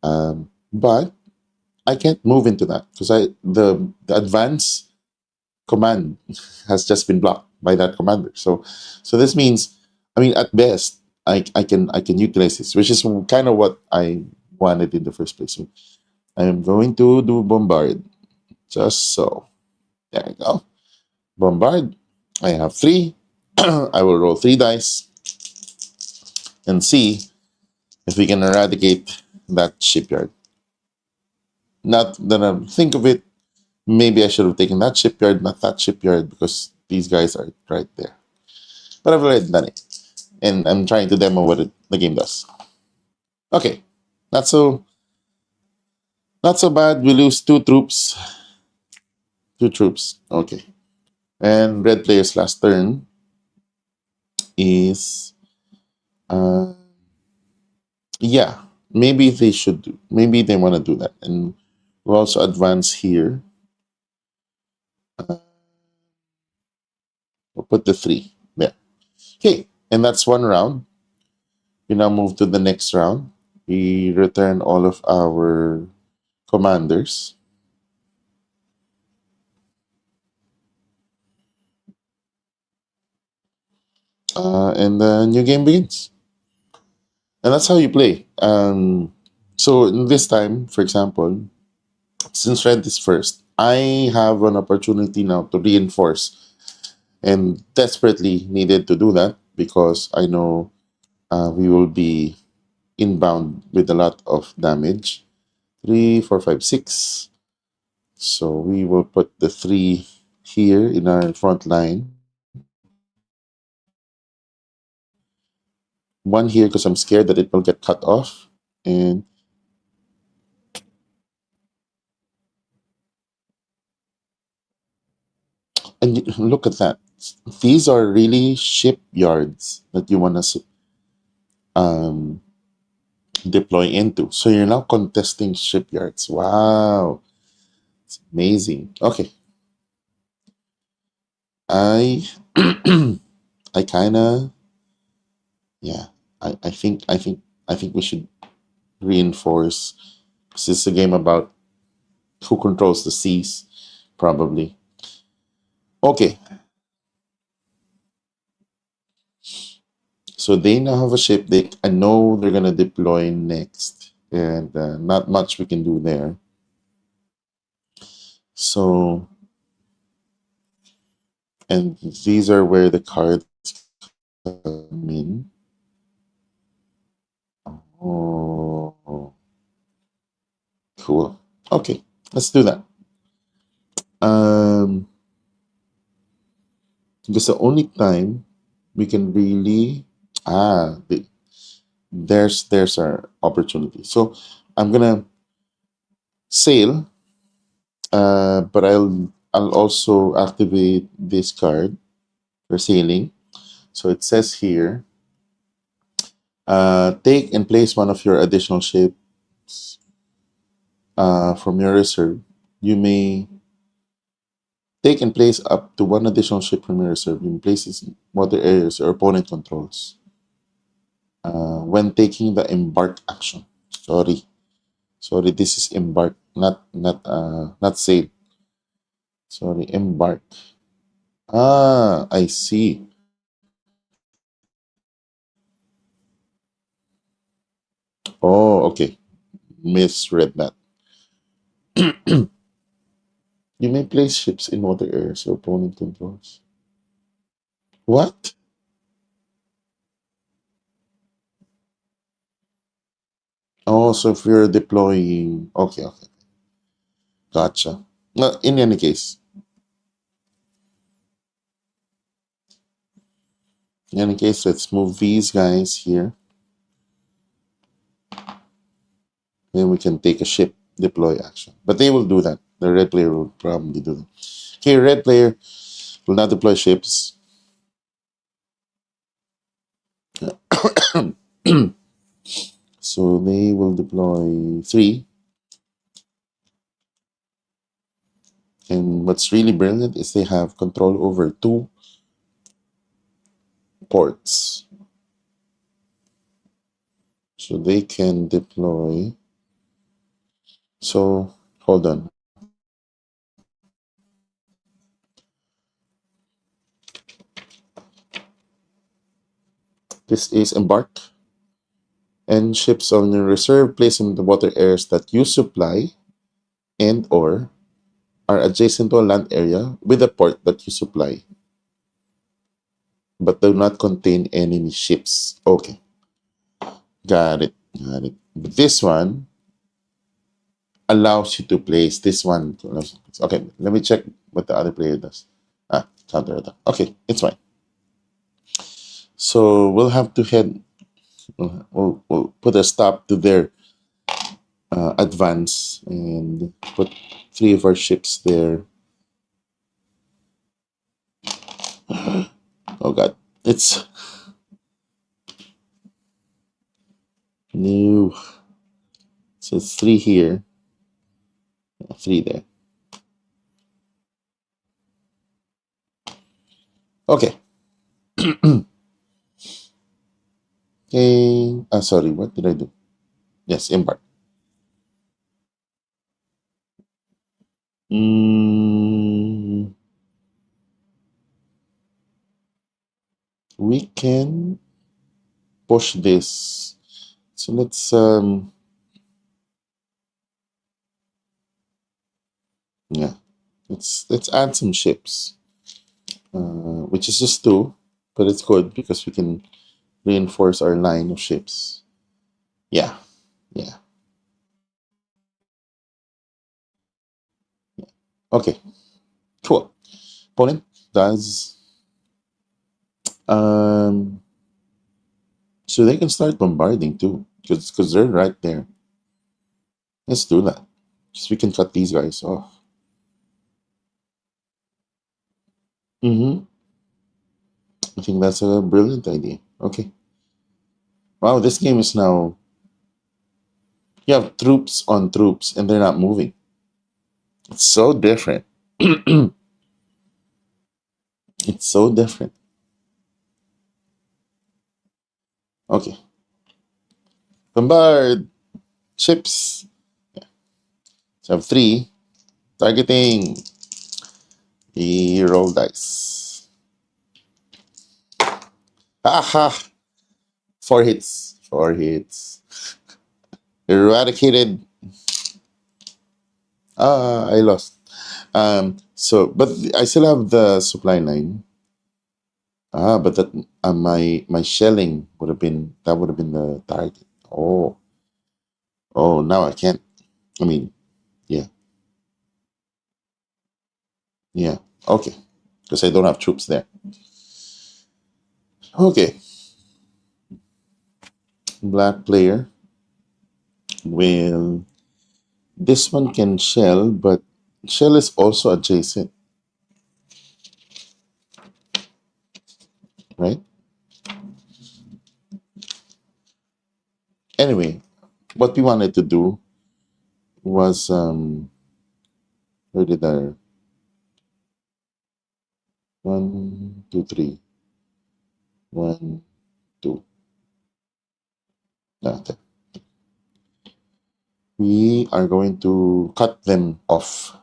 But I can't move into that because the advance command has just been blocked by that commander. So this means, I mean, at best, I can utilize this, which is kind of what I wanted in the first place. So I am going to do bombard, just so. There we go. Bombard. I have 3. I will roll 3 dice and see if we can eradicate that shipyard. Not that I think of it, maybe I should have taken that shipyard, not that shipyard, because these guys are right there. But I've already done it, and I'm trying to demo what the game does. Okay, not so not so bad. We lose 2 troops. 2 troops. Okay, and red player's last turn is yeah. Maybe they should do. Maybe they want to do that, and we'll also advance here. We'll put the 3 there. Okay, and that's 1 round. We now move to the next round. We return all of our commanders. And the new game begins. And that's how you play. So in this time, for example, since red is first, I have an opportunity now to reinforce, and desperately needed to do that because I know we will be inbound with a lot of damage. 3, 4, 5, 6. So we will put the 3 here in our front line. 1 here because I'm scared that it will get cut off. And look at that. These are really shipyards that you want to um, deploy into. So you're now contesting shipyards. Wow. It's amazing. Okay. I I kind of, yeah. I think we should reinforce. This is a game about who controls the seas, probably. Okay. So they now have a ship. I know they're gonna deploy next, and not much we can do there. So, and these are where the cards come in. Oh, cool. Okay, let's do that. Because the only time we can really there's our opportunity. So I'm gonna sail, but I'll also activate this card for sailing. So it says here, take and place one of your additional ships from your reserve. You may take and place up to 1 additional ship from your reserve in places in water areas your opponent controls. When taking the embark action. Sorry, this is embark, not sail. Sorry, embark. I see. Oh, okay. Misread that. You may place ships in water areas your opponent controls. What? Oh, so if you're deploying, okay, okay, gotcha. Well, in any case, let's move these guys here. Then we can take a ship deploy action. But they will do that. The red player will probably do that. Okay, red player will not deploy ships. So they will deploy 3. And what's really brilliant is they have control over 2 ports. So they can deploy. So hold on. This is embark. And ships on your reserve place in the water areas that you supply and or are adjacent to a land area with a port that you supply, but do not contain enemy ships. Okay, got it, got it. But this one allows you to place this one. Okay, let me check what the other player does. Counter attack. Okay, it's fine. So we'll have to head. We'll put a stop to their advance and put 3 of our ships there. Oh god, it's new. So it's 3 here, 3 there. Okay. Okay. Sorry, what did I do? Yes, embark. We can push this. So yeah, let's add some ships, which is just 2, but it's good because we can reinforce our line of ships. Yeah, yeah. Okay, cool. Opponent does so they can start bombarding too, because they're right there. Let's do that. So we can cut these guys off. I think that's a brilliant idea. Okay. Wow, this game is now. You have troops on troops, and they're not moving. It's so different. It's so different. Okay. Bombard ships. So I have 3. Targeting. We roll dice. Aha! 4 hits. 4 hits. Eradicated. I lost. But I still have the supply line. But that my shelling would have been the target. Oh, now I can't. I mean, yeah, yeah. Okay, because I don't have troops there. Okay, black player will. This one can shell, but shell is also adjacent, right? Anyway, what we wanted to do was where did I 1, 2, 3, 1, 2. There. We are going to cut them off.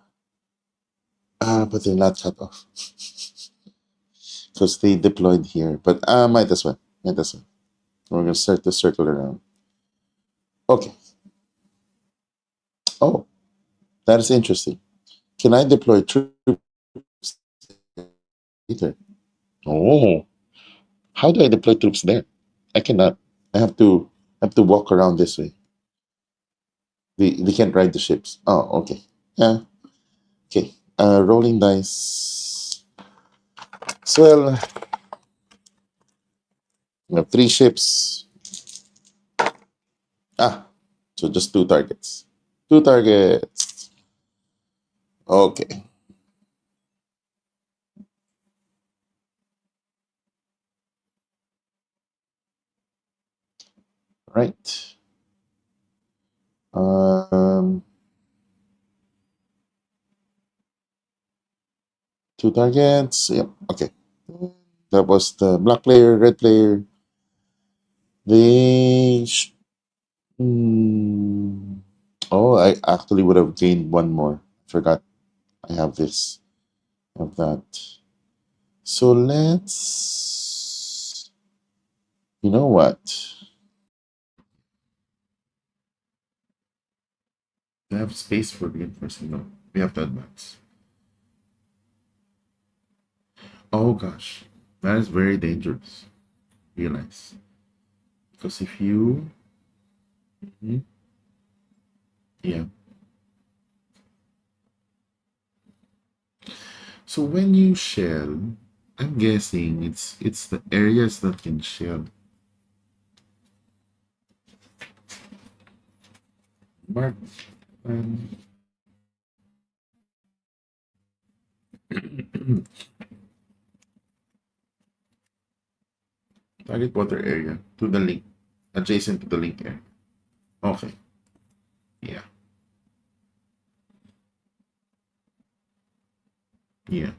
But they're not cut off because they deployed here. But might as well. Might as well. We're gonna start to circle around. Okay. Oh, that is interesting. Can I deploy troops later? Oh, how do I deploy troops there? I cannot. I have to walk around this way. They can't ride the ships. Oh, okay. Yeah. Okay. Rolling dice. So well, we have three ships. Ah, so just two targets. Two targets. Okay. Right. Um, two targets. Yep. Okay. That was the black player, red player. They. Hmm. Oh, I actually would have gained one more. Forgot I have this. Have that. So let's. You know what? We have space for reinforcing. No, we have to advance. Oh gosh, that is very dangerous. Realize because if you, Mhm. Yeah. So when you shell, I'm guessing it's the areas that can shell. Mark. Um, Target water area to the link, adjacent to the link area. Okay. Yeah. Yeah.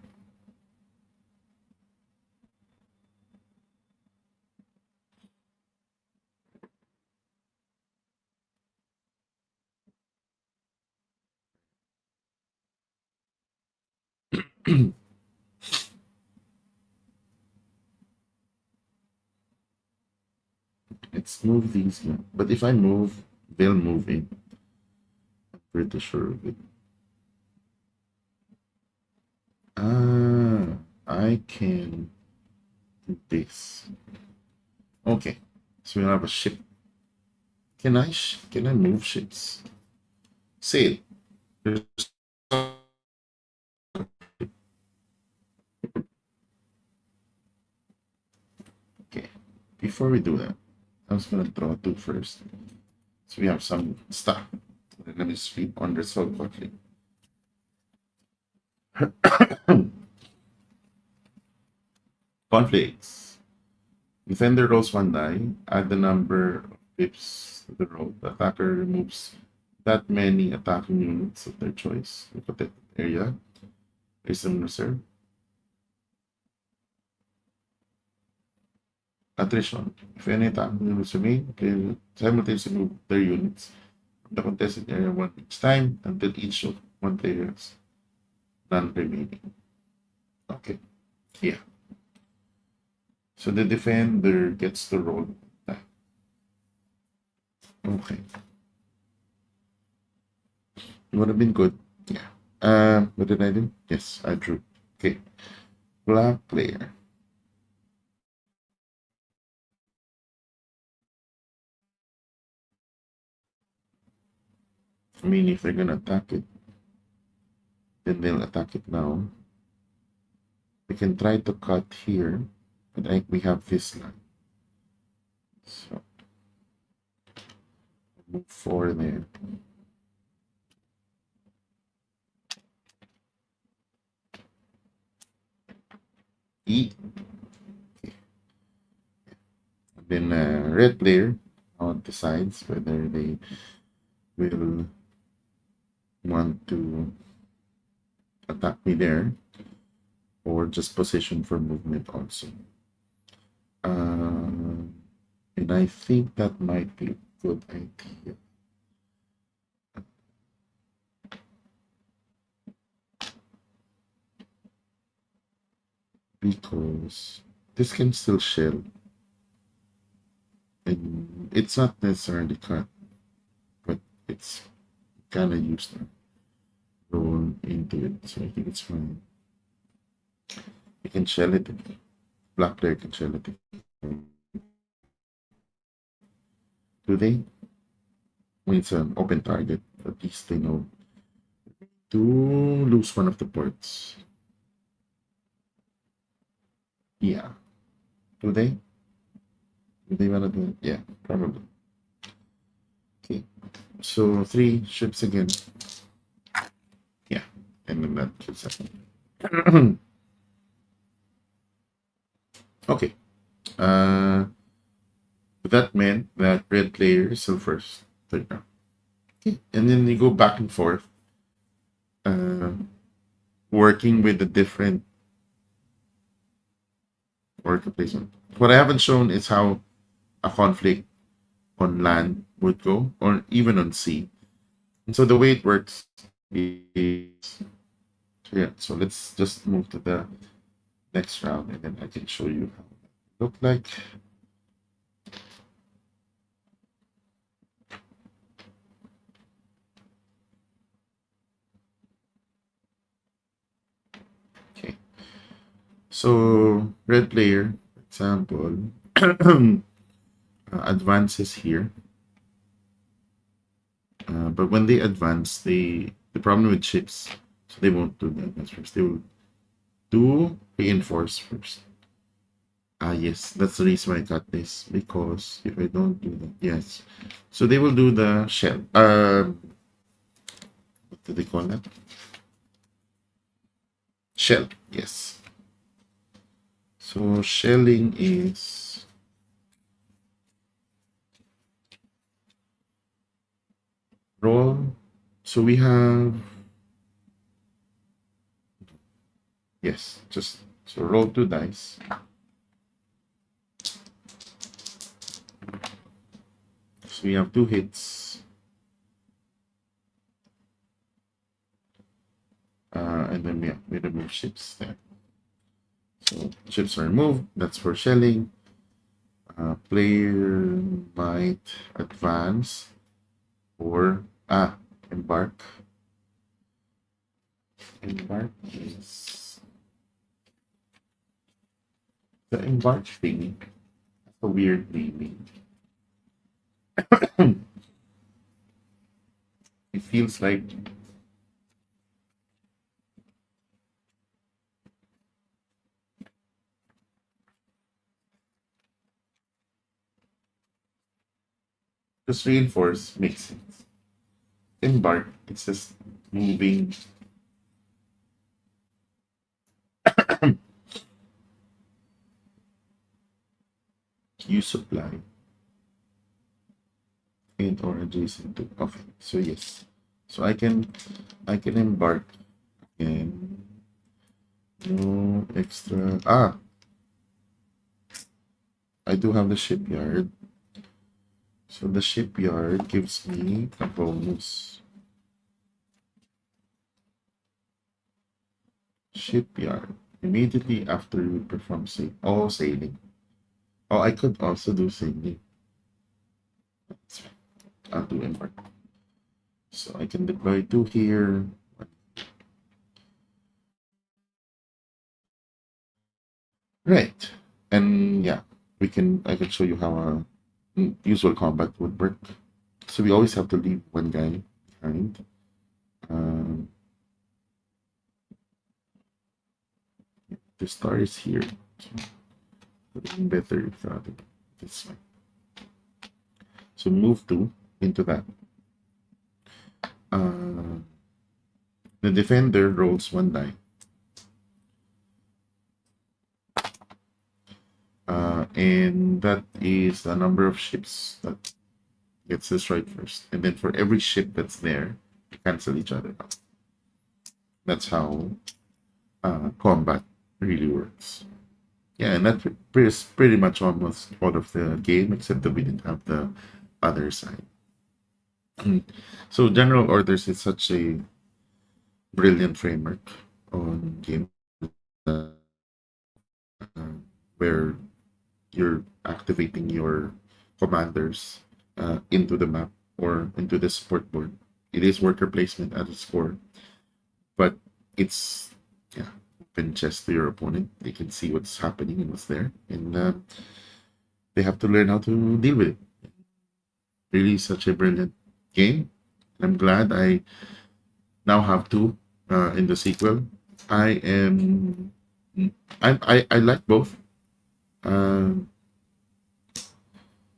Let's move these. Yeah. But if I move, they'll move in. I'm pretty sure of it. Ah, I can do this. Okay. So we have a ship. Can I move ships? Sail. Okay. Before we do that, I'm just gonna draw two first. So we have some stuff. Let me sleep on result quickly. Conflicts. Defender rolls one die, add the number of pips to the roll. The attacker removes that many attacking units of their choice to protect the area. Place them in reserve. Attrition. If any attacking units remain, they simultaneously move their units from the contested area one each time until each of one player has none remaining. Okay. Yeah. So the defender gets to roll. Okay. It would have been good. Yeah. What did I do? Yes, I drew. Okay. Black player. I mean, if they're gonna attack it, then they'll attack it now. We can try to cut here, but we have this line. So move forward there. E. Then red player decides whether they will want to attack me there or just position for movement also. And I think that might be a good idea. Because this can still shell. And it's not necessarily cut. it's kind of used to roll into it, so I think it's fine. You can shell it. Black player can shell it. Do they? When it's an open target, at least they know to lose one of the ports. Yeah. Do they? Do they want to do it? Yeah, probably. Okay. So 3 ships again. Yeah. And then that should happen. Okay. That meant that red player is still first. Third round. Okay. And then you go back and forth. Working with the different worker placement. What I haven't shown is how a conflict on land would go, or even on sea. And so the way it works is, yeah, so let's just move to the next round and then I can show you how it look like. Okay. So red player, for example, advances here. But when they advance, the problem with ships, so they won't do that. That's first. They will do reinforce first. Yes, that's the reason why I got this, because if I don't do that, yes. So they will do the shell. What do they call that? Shell, yes. So shelling is roll. So we have, yes, just so roll 2 dice. So we have 2 hits. And then we remove ships there. So ships are removed. That's for shelling. Player might advance or embark. Embark is the embark thing. That's a weird naming. It feels like just reinforce makes sense. Embark, it's just moving. Use supply and or adjacent to. Okay, so yes. So I can embark and no extra. I do have the shipyard. So the shipyard gives me a bonus. Shipyard. Immediately after you perform sailing. Oh, I could also do sailing. I'll do embark. So I can deploy 2 here. Right. And yeah, I can show you how a usual combat would work. So we always have to leave one guy behind. The star is here. So better if this way. So move 2 into that. The defender rolls 1 die. And that is the number of ships that gets destroyed first. And then for every ship that's there, they cancel each other out. That's how combat really works. Yeah, and that's pretty much almost all of the game, except that we didn't have the other side. So General Orders is such a brilliant framework on game where you're activating your commanders into the map or into the support board. It is worker placement at its core, but it's, yeah, open chess to your opponent. They can see what's happening and what's there, and they have to learn how to deal with it. Really, such a brilliant game. I'm glad I now have two in the sequel. I am, I like both. Um,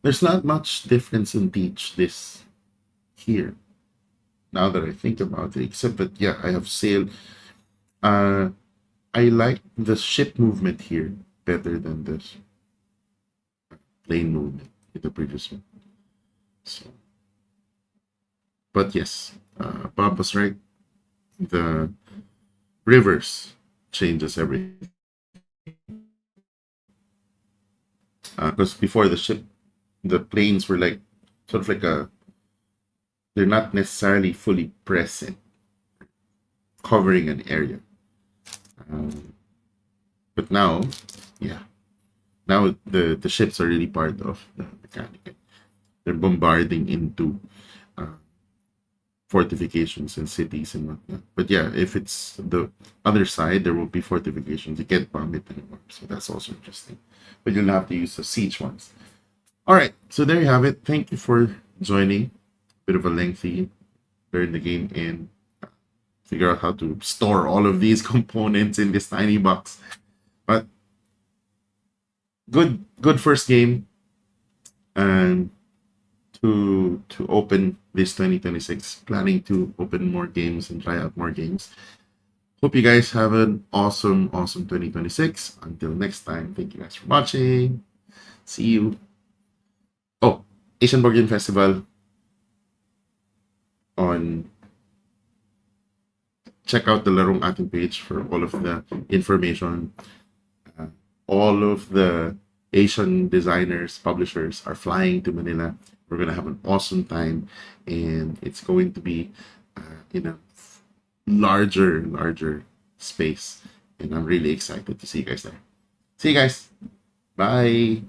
there's not much difference in teach this here. Now that I think about it, except that, yeah, I have sailed. Uh, I like the ship movement here better than the plane movement in the previous one. So, but yes, Bob was right. The rivers changes everything. Because before the planes were like sort of like they're not necessarily fully present, covering an area. Um, but now, yeah, now the ships are really part of the mechanic. They're bombarding into uh, fortifications and cities and whatnot. But yeah, if it's the other side, there will be fortifications. You can't bomb it anymore. So that's also interesting. But you'll have to use the siege ones. All right, so there you have it. Thank you for joining. Bit of a lengthy learn the game and figure out how to store all of these components in this tiny box. But good first game, and to open this 2026, planning to open more games and try out more games. Hope you guys have an awesome 2026. Until next time, thank you guys for watching. See you. Oh, Asian Board Game Festival on, check out the Larong Ating page for all of the information. Uh, all of the Asian designers, publishers are flying to Manila. We're going to have an awesome time, and it's going to be in a larger space. And I'm really excited to see you guys there. See you guys. Bye.